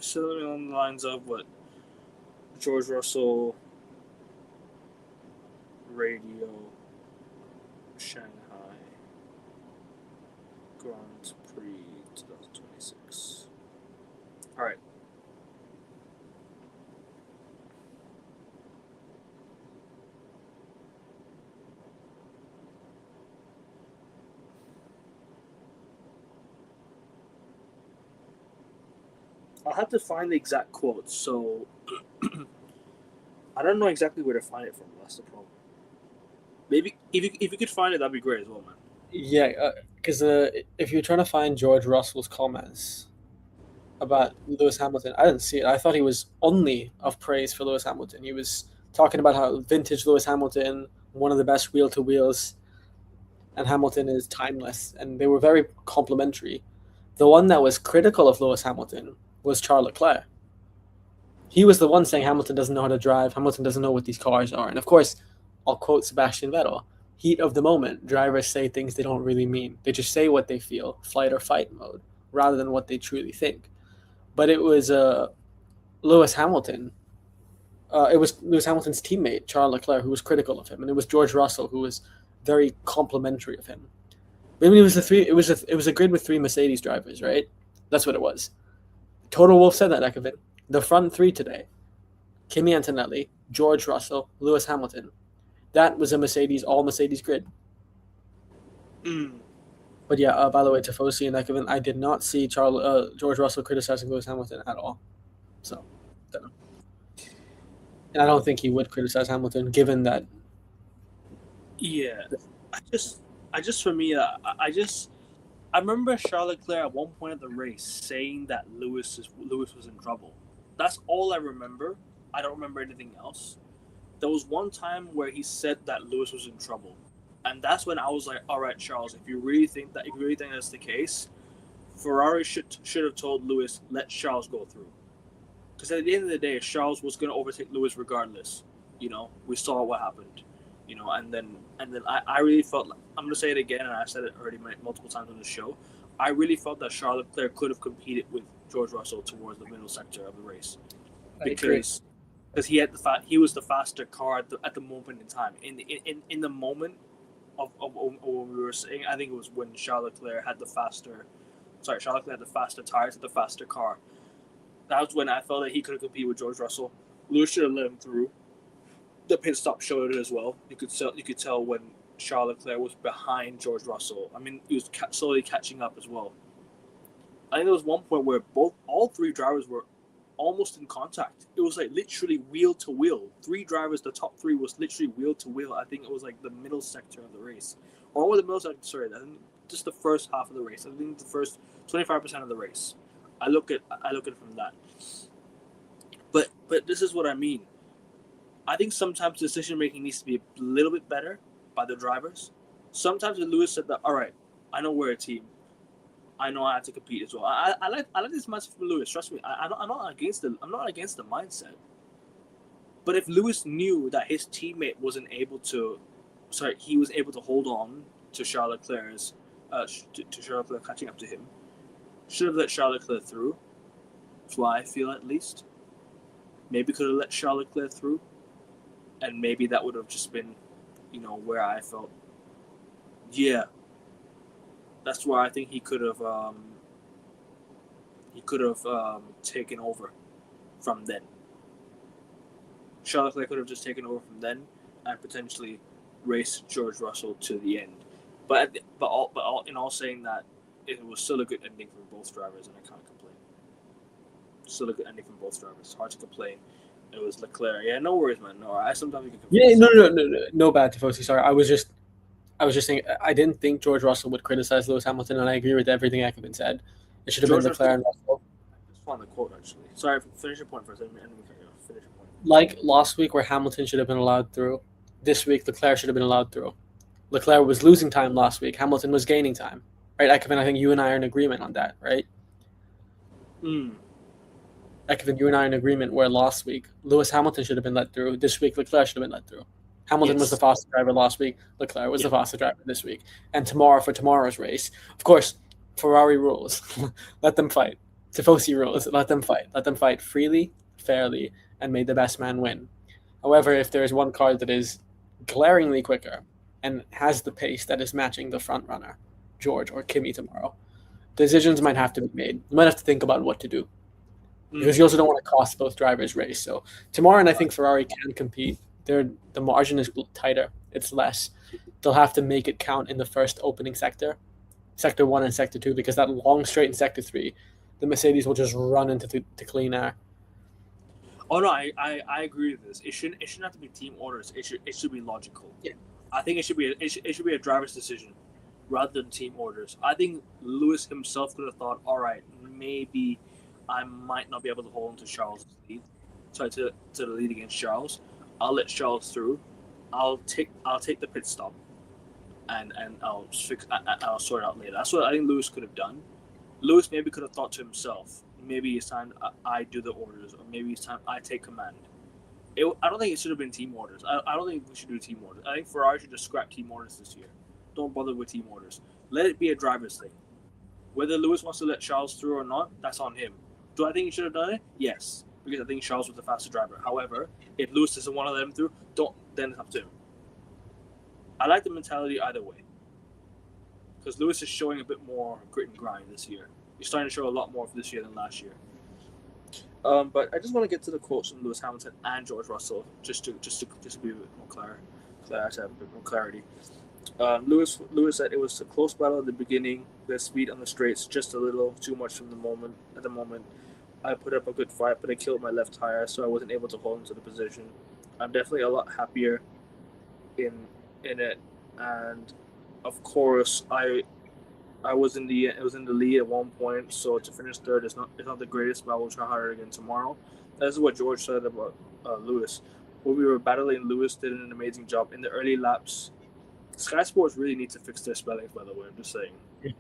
lines of what George Russell radio Shanghai Grand Prix 2026? All right. I'll have to find the exact quote. So I don't know exactly where to find it from. That's the problem. Maybe if you could find it, that'd be great as well, man. Yeah, because if you're trying to find George Russell's comments about Lewis Hamilton, I didn't see it. I thought he was only of praise for Lewis Hamilton. He was talking about how vintage Lewis Hamilton, one of the best wheel to wheels, and Hamilton is timeless, and they were very complimentary. The one that was critical of Lewis Hamilton was Charles Leclerc. He was the one saying Hamilton doesn't know how to drive, Hamilton doesn't know what these cars are. And of course, I'll quote Sebastian Vettel, heat of the moment, drivers say things they don't really mean. They just say what they feel, flight or fight mode, rather than what they truly think. But it was Lewis Hamilton. It was Lewis Hamilton's teammate, Charles Leclerc, who was critical of him. And it was George Russell, who was very complimentary of him. I mean, it was a grid with three Mercedes drivers, right? That's what it was. Total Wolf said that, Ekavin. The front three today, Kimi Antonelli, George Russell, Lewis Hamilton. That was a Mercedes, all Mercedes grid. But yeah, by the way, Tifosi and Ekavin, I did not see George Russell criticizing Lewis Hamilton at all. So, don't know. And I don't think he would criticize Hamilton, given that. Yeah, I just for me, I remember Charles Leclerc at one point of the race saying that Lewis was in trouble. That's all I remember. I don't remember anything else. There was one time where he said that Lewis was in trouble, and that's when I was like, "All right, Charles, if you really think that's the case, Ferrari should have told Lewis, let Charles go through." Because at the end of the day, Charles was going to overtake Lewis regardless. We saw what happened. And then I really felt like, I'm going to say it again, and I said it already multiple times on the show. I really felt that Charles Leclerc could have competed with George Russell towards the middle sector of the race, because he was the faster car at the moment in time. In the moment of what we were saying, I think it was when Charles Leclerc had the faster tires, the faster car. That was when I felt that he could have competed with George Russell. Lewis should have let him through. The pit stop showed it as well. You could tell when Charles Leclerc was behind George Russell. I mean, he was slowly catching up as well. I think there was one point where all three drivers were almost in contact. It was like literally wheel to wheel. Three drivers, the top three was literally wheel to wheel. I think it was like the middle sector of the race, or was the middle sector? Sorry, I think just the first half of the race. I think the first 25% of the race. I look at it from that. But this is what I mean. I think sometimes decision making needs to be a little bit better by the drivers. Sometimes Lewis said that, all right, I know we're a team. I know I have to compete as well. I like this mindset from Lewis. Trust me, I'm not against the mindset. But if Lewis knew that his teammate he was able to hold on to Charles Leclerc's to Charles Leclerc catching up to him, should have let Charles Leclerc through. That's why I feel, at least. Maybe could have let Charles Leclerc through, and maybe that would have just been, where I felt, yeah, that's where I think he could have taken over from then. Charles Leclerc could have just taken over from then and potentially raced George Russell to the end. But in all saying that, it was still a good ending for both drivers, and I can't complain. Still a good ending from both drivers. It's hard to complain. It was Leclerc. Yeah, no worries, man. No, I sometimes get confused. Yeah, no bad, Tifosi. Sorry, I was just saying I didn't think George Russell would criticize Lewis Hamilton, and I agree with everything Ekman said. It should have been Leclerc and Russell. I just found the quote, actually. Sorry, finish your point first. Finish your point. Like last week, where Hamilton should have been allowed through, this week Leclerc should have been allowed through. Leclerc was losing time last week. Hamilton was gaining time. Right, Ekman, I think you and I are in agreement on that, right? Ekman, you and I are in agreement where last week Lewis Hamilton should have been let through. This week Leclerc should have been let through. Hamilton was the fastest driver last week. Leclerc was the fastest driver this week. And for tomorrow's race, of course, Ferrari rules. Let them fight. Tifosi rules. Let them fight. Let them fight freely, fairly, and may the best man win. However, if there is one car that is glaringly quicker and has the pace that is matching the front runner, George or Kimi tomorrow, decisions might have to be made. You might have to think about what to do. Because you also don't want to cost both drivers race. So tomorrow, and I think Ferrari can compete. The margin is tighter. It's less. They'll have to make it count in the first opening sector, Sector 1 and Sector 2, because that long straight in Sector 3, the Mercedes will just run into to clean air. Oh no, I agree with this. It shouldn't have to be team orders. It should be logical. Yeah. I think it should be a driver's decision rather than team orders. I think Lewis himself could have thought, all right, maybe I might not be able to hold on to Charles' lead. Sorry, to the lead against Charles. I'll let Charles through. I'll take the pit stop, and I'll sort it out later. That's what I think Lewis could have done. Lewis maybe could have thought to himself, maybe it's time I do the orders, or maybe it's time I take command. I don't think it should have been team orders. I don't think we should do team orders. I think Ferrari should just scrap team orders this year. Don't bother with team orders. Let it be a driver's thing. Whether Lewis wants to let Charles through or not, that's on him. Do I think he should have done it? Yes, because I think Charles was the faster driver. However, if Lewis doesn't want to let him through, then it's up to him. I like the mentality either way, because Lewis is showing a bit more grit and grind this year. He's starting to show a lot more for this year than last year. But I just want to get to the quotes from Lewis Hamilton and George Russell, just to be a bit more clear, to have a bit more clarity. Lewis said it was a close battle at the beginning. The speed on the straights just a little too much from at the moment. I put up a good fight, but I killed my left tire, so I wasn't able to hold into the position. I'm definitely a lot happier in it, and of course I was in the lead at one point, so to finish third is not the greatest, but I will try harder again tomorrow. This is what George said about Lewis. When we were battling, Lewis did an amazing job in the early laps. Sky Sports really need to fix their spellings, by the way. I'm just saying. Yeah.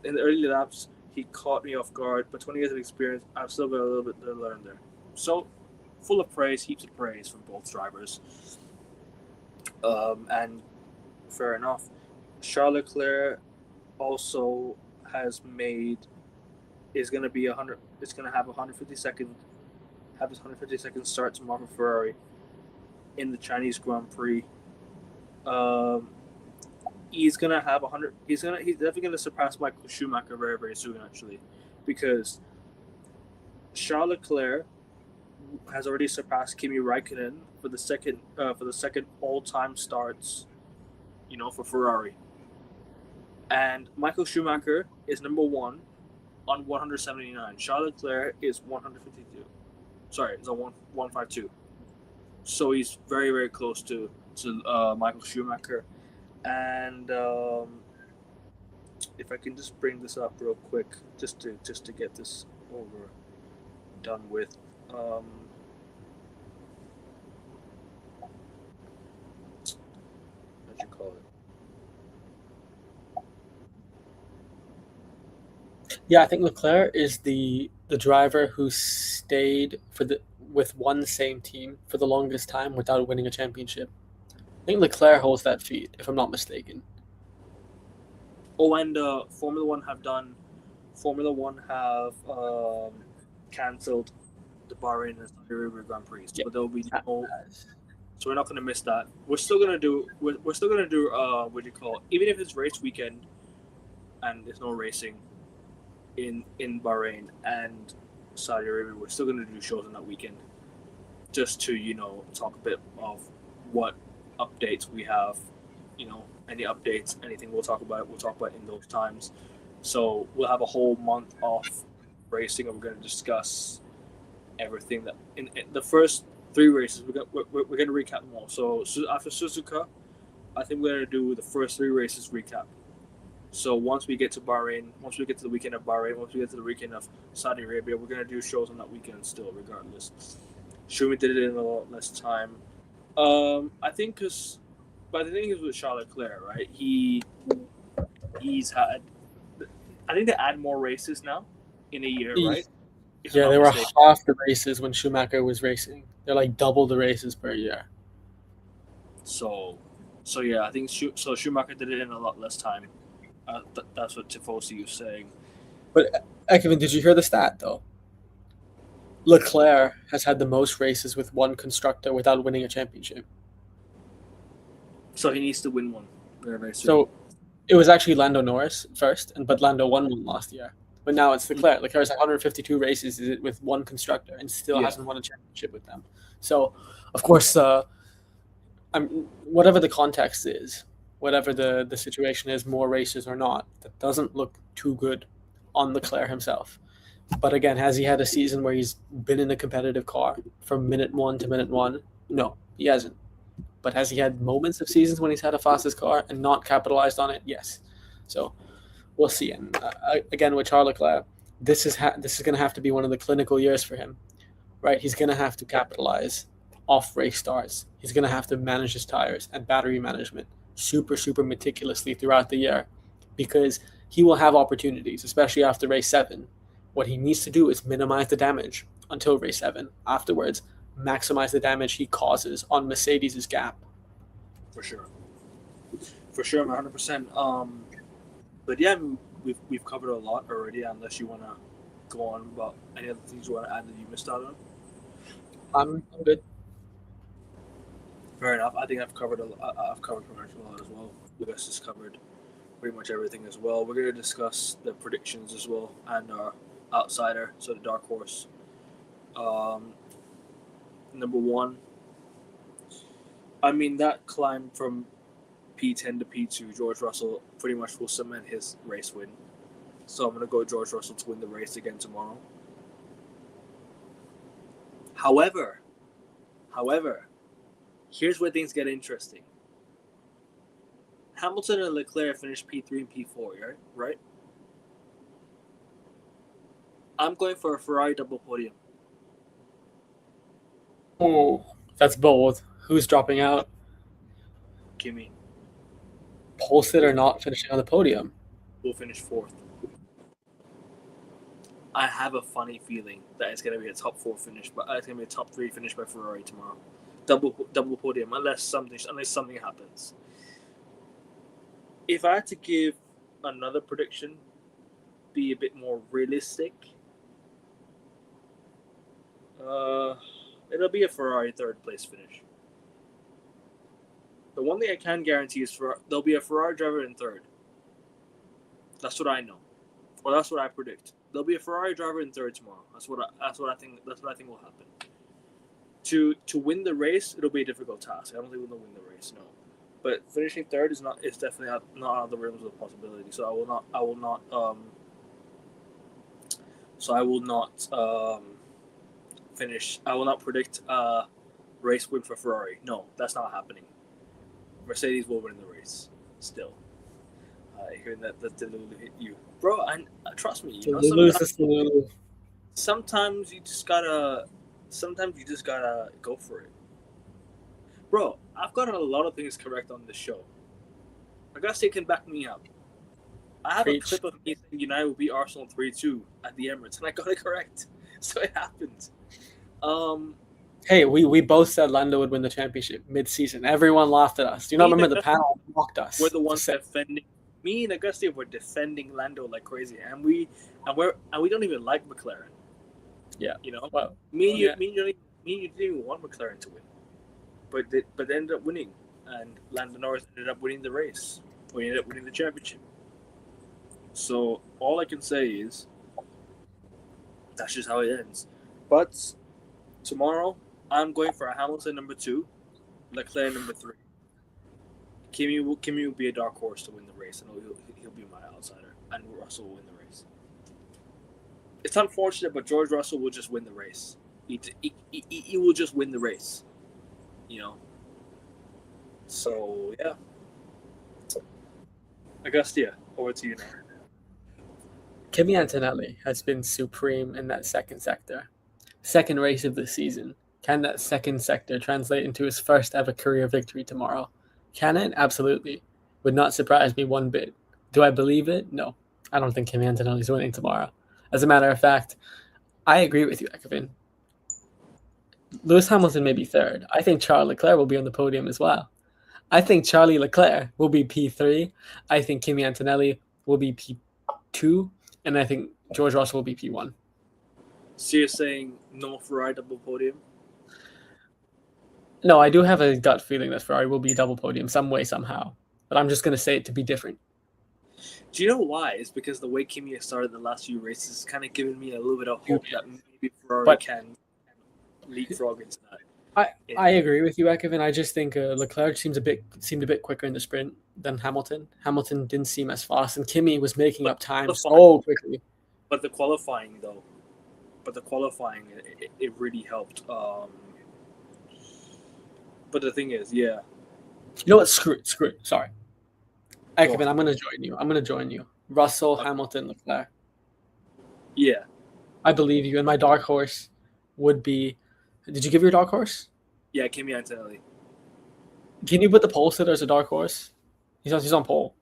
In the early laps, he caught me off guard, but 20 years of experience, I've still got a little bit to learn there. So, full of praise, heaps of praise from both drivers. And fair enough. Charles Leclerc also is going to be 100. It's going to have 150-second start tomorrow for Ferrari in the Chinese Grand Prix. He's gonna have 100. He's definitely gonna surpass Michael Schumacher very, very soon, actually, because Charles Leclerc has already surpassed Kimi Räikkönen for the second all-time starts, for Ferrari. And Michael Schumacher is number one on 179. Charles Leclerc is 152. Sorry, it's on 152. So he's very, very close to Michael Schumacher. And if I can just bring this up real quick, just to get this done with. What you call it? Yeah, I think Leclerc is the driver who stayed with one same team for the longest time without winning a championship. I think Leclerc holds that feat, if I'm not mistaken. Oh, and Formula One have cancelled the Bahrain and Saudi Arabia Grand Prix, so there will be no. So we're not going to miss that. We're still going to do. What do you call it? Even if it's race weekend, and there's no racing in Bahrain and Saudi Arabia, we're still going to do shows on that weekend, just to talk a bit of what updates we have, any updates, anything we'll talk about in those times. So we'll have a whole month off racing, and we're going to discuss everything that in the first 3 races. We're going to recap them all. So after Suzuka, I think we're going to do the first 3 races recap. So once we get to Bahrain, once we get to the weekend of Bahrain, once we get to the weekend of Saudi Arabia, we're going to do shows on that weekend still, regardless. Schumi did it in a lot less time. I think but the thing is with Charles Leclerc, right? He's had, I think they add more races now in a year, right? Yeah, they were half the races when Schumacher was racing. They're like double the races per year. So yeah, I think Schumacher did it in a lot less time. That's what Tifosi was saying. But Kevin, did you hear the stat though? Leclerc has had the most races with one constructor without winning a championship. So he needs to win one very, very soon. So it was actually Lando Norris first, but Lando won one last year. But now it's Leclerc. Leclerc's 152 races with one constructor and still hasn't won a championship with them. So, of course, whatever the context is, whatever the situation is, more races or not, that doesn't look too good on Leclerc himself. But again, has he had a season where he's been in a competitive car from minute 1 to minute 1? No, he hasn't. But has he had moments of seasons when he's had a fastest car and not capitalized on it? Yes. So we'll see. And again, with Charles Leclerc, this is going to have to be one of the clinical years for him, right? He's going to have to capitalize off race starts. He's going to have to manage his tires and battery management super, super meticulously throughout the year, because he will have opportunities, especially after race 7. What he needs to do is minimize the damage until race 7. Afterwards, maximize the damage he causes on Mercedes' gap. For sure, 100%. But yeah, we've covered a lot already. Unless you want to go on about any other things you want to add that you missed out on. I'm good. Fair enough. I think I've covered pretty much a lot as well. You guys just covered pretty much everything as well. We're going to discuss the predictions as well and our outsider, so the dark horse. Number 1. I mean, that climb from P10 to P2, George Russell pretty much will cement his race win. So I'm going to go George Russell to win the race again tomorrow. However, here's where things get interesting. Hamilton and Leclerc finished P3 and P4, right? I'm going for a Ferrari double podium. Oh, that's bold. Who's dropping out? Kimi Polstead or not finishing on the podium? will finish 4th. I have a funny feeling that it's going to be a top 4 finish, but it's going to be a top 3 finish by Ferrari tomorrow. Double podium, unless something happens. If I had to give another prediction, be a bit more realistic, it'll be a Ferrari 3rd place finish. The one thing I can guarantee is there'll be a Ferrari driver in 3rd. That's what I know, or that's what I predict. There'll be a Ferrari driver in 3rd tomorrow. That's what I think will happen. To win the race, it'll be a difficult task. I don't think we'll win the race, no. But finishing 3rd is definitely not out of the realms of possibility. So I will not predict a race win for Ferrari. No, that's not happening. Mercedes will win the race still. Hearing that Delulu hit you, bro. And trust me, sometimes you just gotta go for it, bro. I've got a lot of things correct on this show. Auguste can back me up. I have a clip of me saying United will beat Arsenal 3-2 at the Emirates, and I got it correct. So it happened. Hey, we both said Lando would win the championship mid-season. Everyone laughed at us. Do you not remember the panel mocked us? We're the ones defending. Me and Auguste were defending Lando like crazy, and we don't even like McLaren. Yeah, you know. Well, me and you didn't even want McLaren to win, but they ended up winning, and Lando Norris ended up winning the race. We ended up winning the championship. So all I can say is that's just how it ends. But tomorrow, I'm going for a Hamilton number 2, Leclerc number 3. Kimi will be a dark horse to win the race, and he'll be my outsider, and Russell will win the race. It's unfortunate, but George Russell will just win the race. He will just win the race, you know. So yeah, Augustia, over to you now. Kimi Antonelli has been supreme in that second sector. Second race of the season. Can that second sector translate into his first ever career victory tomorrow? Can it? Absolutely. Would not surprise me one bit. Do I believe it? No. I don't think Kimi Antonelli is winning tomorrow. As a matter of fact, I agree with you, Ekvin. Lewis Hamilton may be 3rd. I think Charles Leclerc will be on the podium as well. I think Charlie Leclerc will be P3. I think Kimi Antonelli will be P2. And I think George Russell will be P1. So you're saying no Ferrari double podium? No, I do have a gut feeling that Ferrari will be double podium some way, somehow. But I'm just going to say it to be different. Do you know why? It's because the way Kimi has started the last few races has kind of given me a little bit of hope that maybe Ferrari can leapfrog into that. I agree with you, Ekvin. I just think Leclerc seemed a bit quicker in the sprint than Hamilton. Hamilton didn't seem as fast, and Kimi was making up time so quickly. but the qualifying though, it really helped. But the thing is, yeah, You know what? Screw it. Screw it. Sorry. go Ekman, on. I'm gonna join you. I'm gonna join you. Russell, Okay. Hamilton, Leclerc. Yeah, I believe you. And my dark horse would be. Did you give your dark horse? yeah, Kimi Antonelli. Can you put the pole sitter as a dark horse? He's on pole.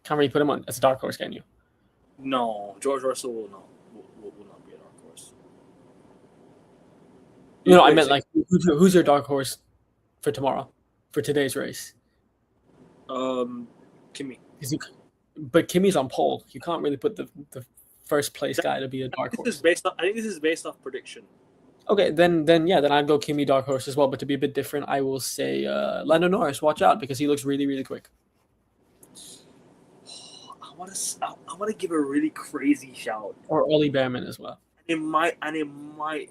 Can't really put him on as a dark horse, can you? No, George Russell will not be a dark horse. No, I Wait, meant so- like who's your dark horse for tomorrow, for today's race? Kimi. But Kimmy's on pole. You can't really put the first place guy to be a dark This horse. is based on. I think this is based off prediction. Okay, then I'd go Kimmy dark horse as well. But to be a bit different, I will say Lando Norris. Watch out because he looks really really quick. I want to give a really crazy shout. Or Ollie Behrman as well. It might Pierre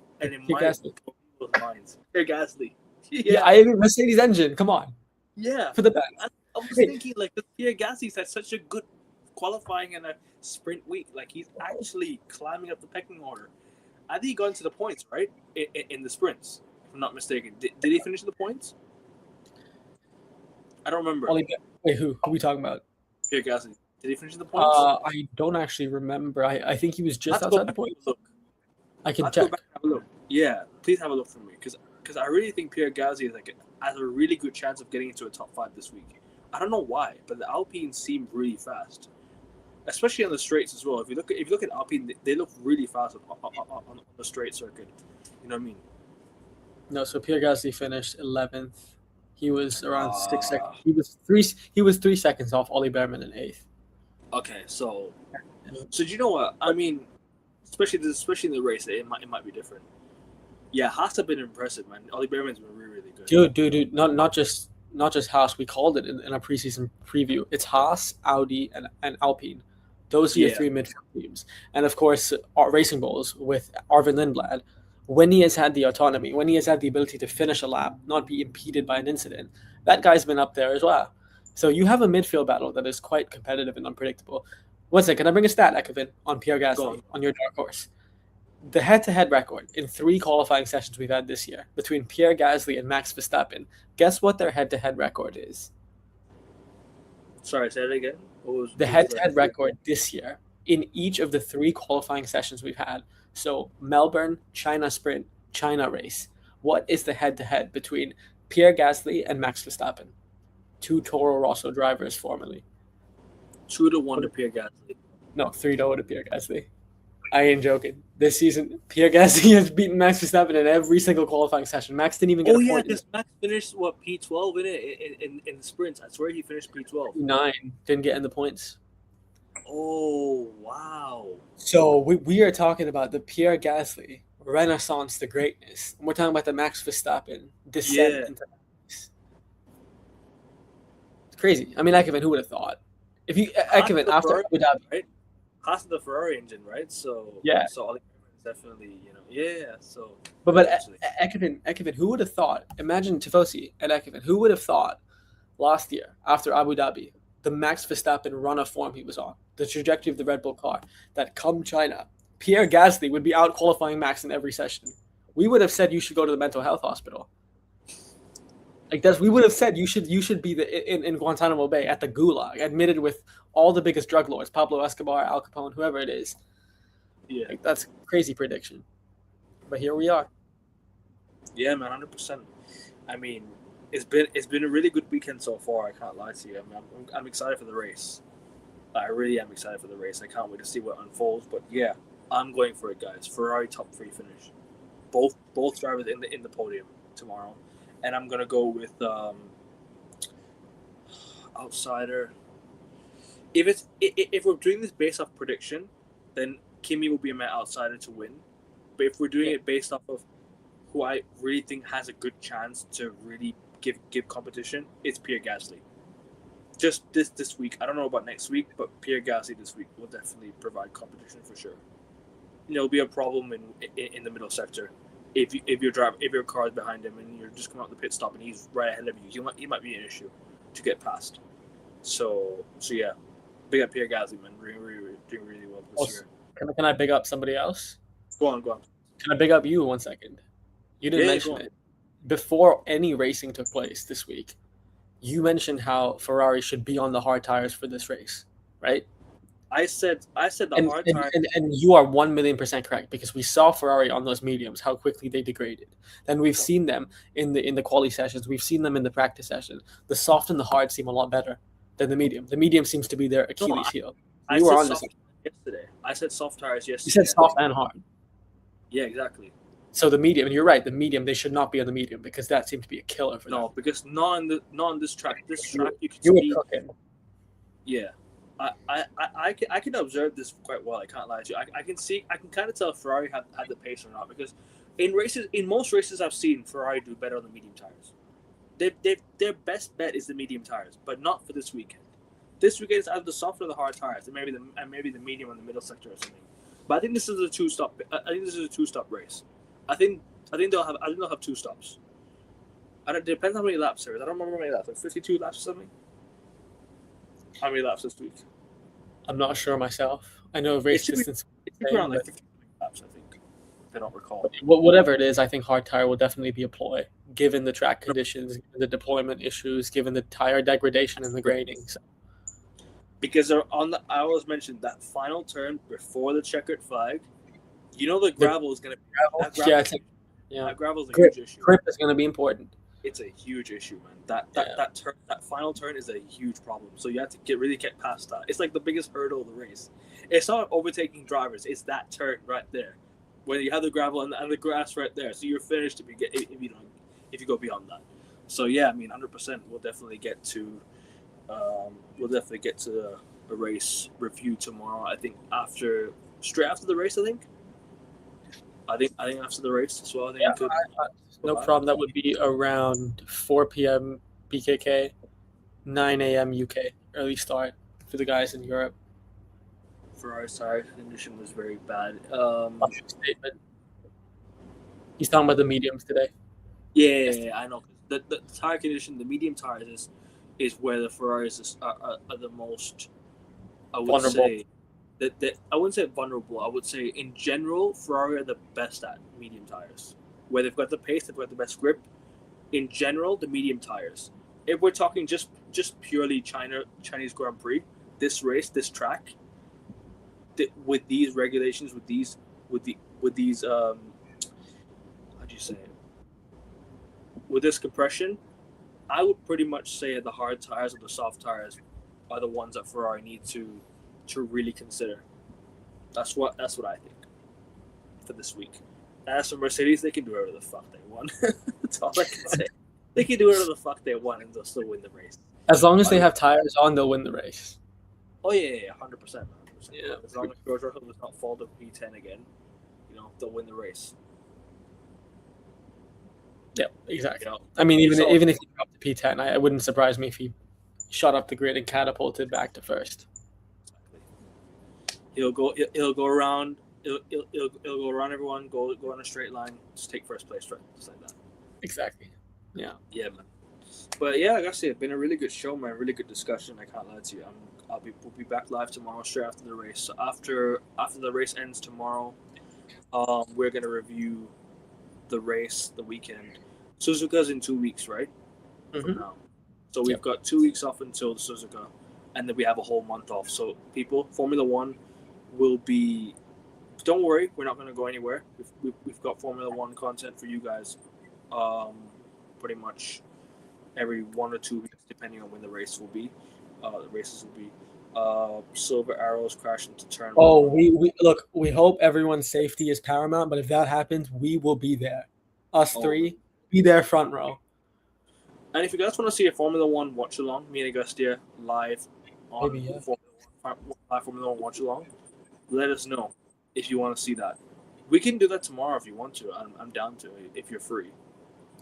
Gasly. those lines. Pierre Gasly. Yeah, I agree. Mercedes engine. Come on, Yeah. for the best. I was Hey. thinking like Pierre Gasly's had such a good qualifying and a sprint week. Like he's actually climbing up the pecking order. I think he got into the points, right? In the sprints, if I'm not mistaken. Did he finish in the points? I don't remember. Ollie, wait, who are we talking about? Pierre Gasly. Did he finish in the points? I don't actually remember. I think he was just Let's go outside the back point. and look. I can Let's go check. back and have a look. Yeah, please have a look for me because I really think Pierre Gasly has a really good chance of getting into a top 5 this week. I don't know why, but the Alpines seem really fast, especially on the straights as well. If you look at Alpine, they look really fast on the straight circuit. You know what I mean? No, so Pierre Gasly finished 11th. He was around 6 Ah. seconds. He was 3 seconds off Ollie Behrman in 8th. Okay, so do you know what I mean? Especially in the race, it might be different. Yeah, Haas have been impressive, man. Ollie Behrman's been really really good. Dude, not just Haas. We called it in a preseason preview. It's Haas, Audi, and Alpine. Those are your Yeah. 3 midfield teams, and of course, our Racing Bulls with Arvin Lindblad. When he has had the autonomy, when he has had the ability to finish a lap, not be impeded by an incident, that guy's been up there as well. So you have a midfield battle that is quite competitive and unpredictable. One second, can I bring a stat, Ekevin, on Pierre Go Gasly, on. on your dark horse? The head-to-head record in 3 qualifying sessions we've had this year between Pierre Gasly and Max Verstappen, guess what their head-to-head record is? Sorry, say that again. The head-to-head record this year in each of the 3 qualifying sessions we've had. So Melbourne, China Sprint, China Race. What is the head-to-head between Pierre Gasly and Max Verstappen? 2 Toro Rosso drivers formerly. 2-1 to Pierre Gasly. No, 3-0 to Pierre Gasly. I ain't joking. This season, Pierre Gasly has beaten Max Verstappen in every single qualifying session. Max didn't even get Oh a yeah, point. because Max finished P12 in it in the sprints. I swear he finished P12. 9 didn't get in the points. Oh wow. So we are talking about the Pierre Gasly renaissance to greatness. And we're talking about the Max Verstappen descent Yeah. into it's crazy. I mean, Ekevin, who would have thought? If you Ekevin the after Ferrari, Abu Dhabi, right? Haas the Ferrari engine, right? So Yeah. So Ollie Behrman is definitely yeah. So but actually. Ekevin, who would have thought? Imagine Tifosi and Ekevin, who would have thought last year after Abu Dhabi, the Max Verstappen run of form he was on, the trajectory of the Red Bull car, that come China, Pierre Gasly would be out qualifying Max in every session. We would have said you should go to the mental health hospital. Like that's we would have said you should be in Guantanamo Bay at the Gulag, admitted with all the biggest drug lords, Pablo Escobar, Al Capone, whoever it is. Yeah. Like, that's a crazy prediction. But here we are. Yeah, man, 100%. I mean, it's been a really good weekend so far. I can't lie to you. I mean, I'm excited for the race. I really am excited for the race. I can't wait to see what unfolds. But yeah, I'm going for it, guys. Ferrari top 3 finish. Both drivers in the podium tomorrow, and I'm gonna go with outsider. If we're doing this based off prediction, then Kimi will be my outsider to win. But if we're doing it based off of who I really think has a good chance to really give competition, it's Pierre Gasly. Just this week. I don't know about next week, but Pierre Gasly this week will definitely provide competition for sure. There'll be a problem in the middle sector if your car is behind him and you're just coming out the pit stop and he's right ahead of you. He might be an issue to get past. So yeah, big up Pierre Gasly, man. Doing really well this year. Can I big up somebody else? Go on, go on. Can I big up you 1 second? You didn't Yeah, mention go on. it. Before any racing took place this week, you mentioned how Ferrari should be on the hard tires for this race, right? I said the And hard and, tire. and you are 1,000,000% correct because we saw Ferrari on those mediums how quickly they degraded. Then we've seen them in the quality sessions. We've seen them in the practice session. The soft and the hard seem a lot better than the medium. The medium seems to be their No, Achilles heel. I You were said on this. soft yesterday. I said soft tires You yesterday. said soft and hard. Yeah, exactly. So the medium, and you're right. The medium, they should not be on the medium because that seems to be a killer for them. No, because not on this track. This track you can You were see. cooking. Yeah, I can observe this quite well. I can't lie to you. I can kind of tell if Ferrari had the pace or not because in most races I've seen Ferrari do better on the medium tires. Their best bet is the medium tires, but not for this weekend. This weekend is either the soft or the hard tires, and maybe the medium on the middle sector or something. But I think this is a two-stop. I think this is a two-stop race. I think they'll have two stops. It depends how many laps there is. I don't remember how many laps. Like 52 laps or something. How many laps this week? I'm not sure myself. I know race distance. It's around like 50 laps, I think. If I don't recall. Whatever it is, I think hard tire will definitely be a ploy, given the track conditions, given the deployment issues, given the tire degradation and the grading. So. Because I always mentioned that final turn before the checkered flag. You know the gravel is going to be that gravel is a huge issue. Grip is going to be important. It's a huge issue, man. That final turn is a huge problem. So you have to really get past that. It's like the biggest hurdle of the race. It's not overtaking drivers. It's that turn right there, when you have the gravel and the grass right there. So you're finished if you go beyond that. So yeah, I mean, 100%. We'll definitely get to a race review tomorrow. I think straight after the race. I think after the race as well. No problem. That would be around 4 p.m. BKK, 9 a.m. UK. Early start for the guys in Europe. Ferrari's tire condition was very bad. Statement. He's talking about the mediums today. Yeah, I know. The tire condition, the medium tires is where the Ferraris are the most. I would vulnerable. Say that I wouldn't say vulnerable. I would say in general, Ferrari are the best at medium tires. Where they've got the pace, they've got the best grip. In general, the medium tires. If we're talking just purely Chinese Grand Prix, this race, this track, with these regulations, with these how do you say it? With this compression, I would pretty much say the hard tires or the soft tires are the ones that Ferrari need to really consider. That's what I think for this week. As for Mercedes, they can do whatever the fuck they want. That's all I can say. They can do whatever the fuck they want and they'll still win the race. As long as they have tires on, they'll win the race. Oh yeah, 100%. Yeah. As long as George Russell does not fall to P10 again, they'll win the race. Yeah, exactly. I mean, even if he dropped to P10, it wouldn't surprise me if he shot up the grid and catapulted back to first. Exactly. He'll go around. He'll go around everyone. Go on a straight line. Just take first place, right? Just like that. Exactly. Yeah. Yeah, man. But yeah, I gotta say, it's been a really good show, man. Really good discussion. I can't lie to you. We'll be back live tomorrow, straight after the race. So after the race ends tomorrow, we're gonna review the race, the weekend. Suzuka's in 2 weeks, right? From now. So we've got 2 weeks off until the Suzuka, and then we have a whole month off. So people, Formula One will be. Don't worry, we're not going to go anywhere. We've got Formula One content for you guys, pretty much every 1 or 2 weeks, depending on when the race will be. The races will be Silver Arrows crash into turn. Oh, we hope everyone's safety is paramount, but if that happens, we will be there. Us three, be there front row. And if you guys want to see a Formula One watch along, me and Agustia live on Formula One watch along, let us know if you want to see that. We can do that tomorrow if you want to. I'm down to it if you're free.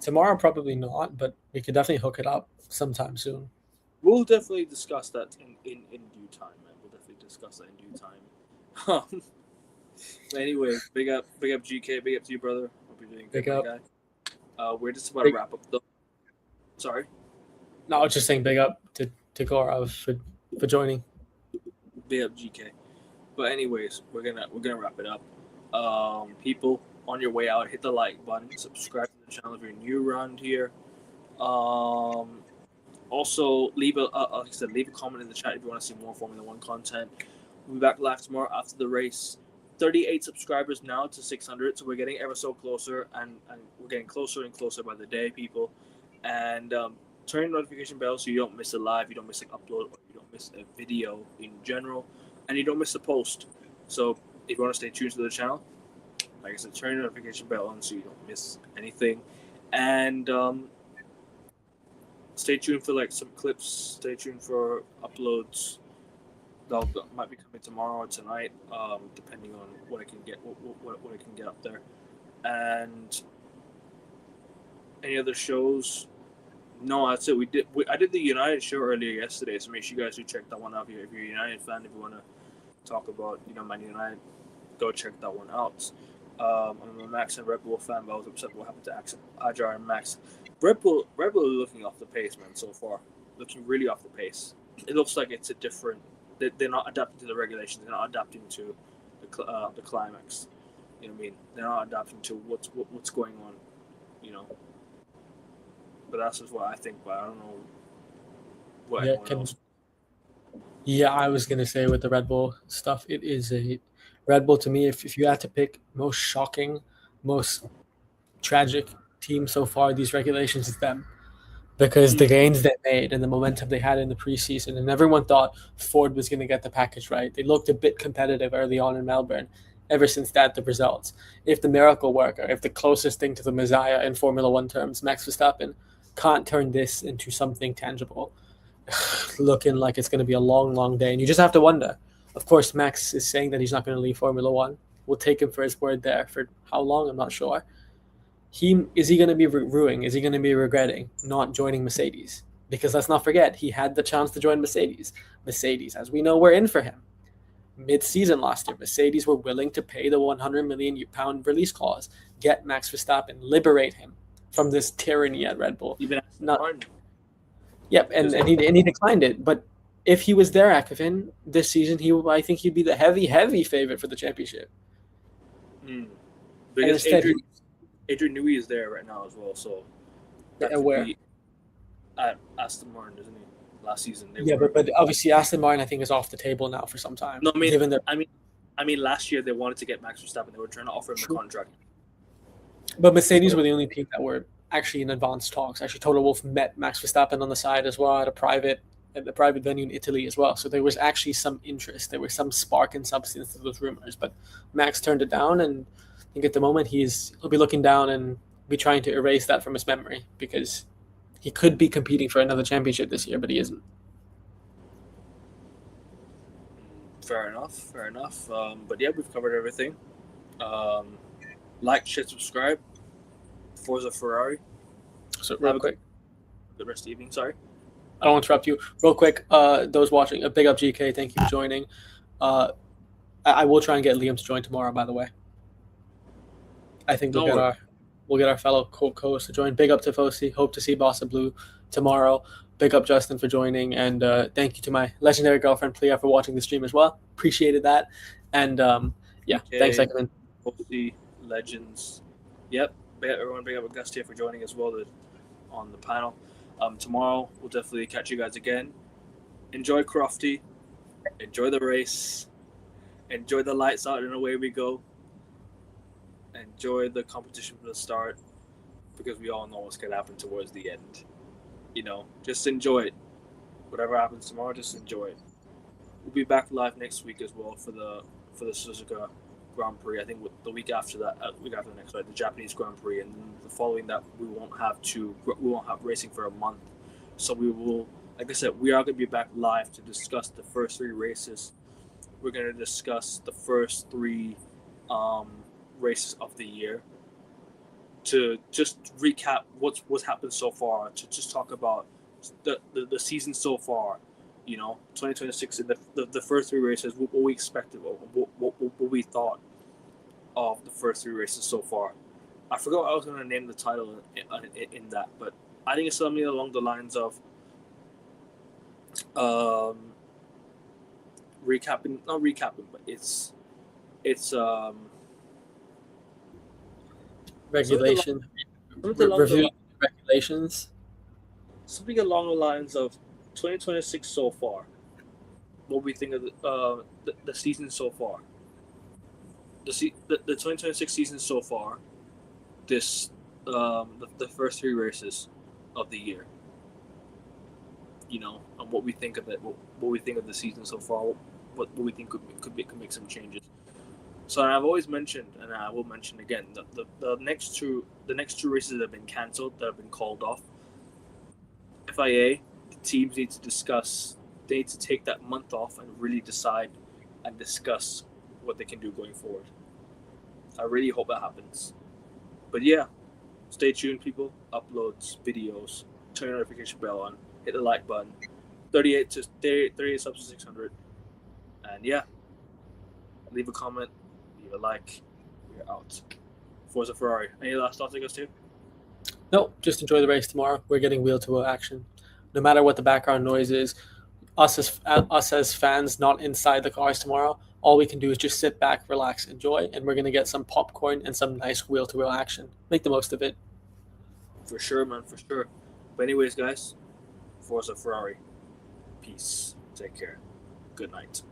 Tomorrow, probably not, but we could definitely hook it up sometime soon. We'll definitely discuss that in due time, man. We'll definitely discuss that in due time. Anyway, big up GK, big up to you, brother. Hope you're doing good, big up. Guy. We're just about to wrap up though. Sorry. No, I was just saying big up to Gaurav for joining. Big up GK. But anyways, we're gonna wrap it up. People, on your way out, hit the like button, subscribe to the channel if you're new around here. Also, leave a like I said, leave a comment in the chat if you want to see more Formula One content. We'll be back live tomorrow after the race. 38 subscribers now to 600, so we're getting ever so closer, and we're getting closer and closer by the day, people. And turn the notification bell so you don't miss a live, you don't miss an upload, or you don't miss a video in general, and you don't miss a post. So if you want to stay tuned to the channel, like I said, turn the notification bell on so you don't miss anything. And stay tuned for like some clips. Stay tuned for uploads. That might be coming tomorrow or tonight, depending on what I can get, what I can get up there. And any other shows? No, that's it. I did the United show earlier yesterday, so make sure you guys do check that one out. If you're a United fan, if you want to talk about Man United, go check that one out. I'm a Max and Red Bull fan, but I was upset what happened to Ajar and Max. Red Bull are looking off the pace, man. So far, looking really off the pace. It looks like it's a different. They're not adapting to the regulations. They're not adapting to the climax. You know what I mean? They're not adapting to what's going on. You know. But that's just what I think. But I don't know what anyone else. Yeah, I was gonna say with the Red Bull stuff, it is a Red Bull to me. If you had to pick most shocking, most tragic team so far, these regulations is them. Because the gains they made and the momentum they had in the preseason, and everyone thought Ford was going to get the package right. They looked a bit competitive early on in Melbourne. Ever since that, the results. If the miracle worker, if the closest thing to the Messiah in Formula One terms, Max Verstappen, can't turn this into something tangible, looking like it's going to be a long, long day. And you just have to wonder. Of course, Max is saying that he's not going to leave Formula One. We'll take him for his word there. For how long, I'm not sure. Is he going to be ruining? Is he going to be regretting not joining Mercedes? Because let's not forget, he had the chance to join Mercedes. Mercedes, as we know, were in for him. Mid-season last year, Mercedes were willing to pay the £100 million release clause, get Max Verstappen, liberate him from this tyranny at Red Bull. Yep, and he declined it. But if he was there, Akifin, this season, I think he'd be the heavy favorite for the championship. Because Adrian Newey is there right now as well, so where at Aston Martin, isn't he? Last season, but obviously Aston Martin I think is off the table now for some time. No, I mean, last year they wanted to get Max Verstappen. They were trying to offer him a contract. But Mercedes were the only team that were actually in advanced talks. Actually, Toto Wolff met Max Verstappen on the side as well at the private venue in Italy as well. So there was actually some interest. There was some spark and substance to those rumors. But Max turned it down, and I think at the moment he'll be looking down and be trying to erase that from his memory because he could be competing for another championship this year, but he isn't. Fair enough. But yeah, we've covered everything. Like, share, subscribe. Forza Ferrari. So real quick. The rest of the evening, sorry. I don't want to interrupt you. Real quick, those watching, a big up GK. Thank you for joining. I will try and get Liam to join tomorrow, by the way. I think we'll get our fellow co-host to join. Big up to Fosi. Hope to see Bossa Blue tomorrow. Big up Justin for joining, and thank you to my legendary girlfriend Plia for watching the stream as well. Appreciated that, and thanks, Ekman. Fosi, legends. Yep, everyone. Big up Augustia for joining as well on the panel. Tomorrow we'll definitely catch you guys again. Enjoy Crofty. Enjoy the race. Enjoy the lights out and away we go. Enjoy the competition from the start because we all know what's going to happen towards the end. You know, just enjoy it. Whatever happens tomorrow, just enjoy it. We'll be back live next week as well for the Suzuka Grand Prix. I think the week after that, the Japanese Grand Prix, and then the following that we won't have racing for a month. So we will, like I said, we are going to be back live to discuss the first 3 races. We're going to discuss the first 3 races of the year, to just recap what's happened so far, to just talk about the season so far, 2026, and the first 3 races, what we expected, what we thought of the first 3 races so far. I forgot I was going to name the title in that, but I think it's something along the lines of not recapping, but it's Regulation, something along the review regulations. something along the lines of 2026 so far. What we think of the season so far. The 2026 season so far. This the first three races of the year. You know, and what we think of it, what we think of the season so far, what we think could make some changes. So I've always mentioned, and I will mention again, the next two races that have been cancelled, that have been called off. FIA, the teams need to discuss. They need to take that month off and really decide and discuss what they can do going forward. I really hope that happens. But yeah, stay tuned, people. Uploads, videos, turn your notification bell on, hit the like button. 38 subs to 600. And yeah, leave a comment, leave a like. We're out. Forza Ferrari. Any last thoughts, I guess, too? No, just enjoy the race tomorrow. We're getting wheel to wheel action. No matter what the background noise is, us as fans not inside the cars tomorrow, all we can do is just sit back, relax, enjoy, and we're going to get some popcorn and some nice wheel to wheel action. Make the most of it. For sure, man, for sure. But anyways, guys, Forza Ferrari. Peace. Take care. Good night.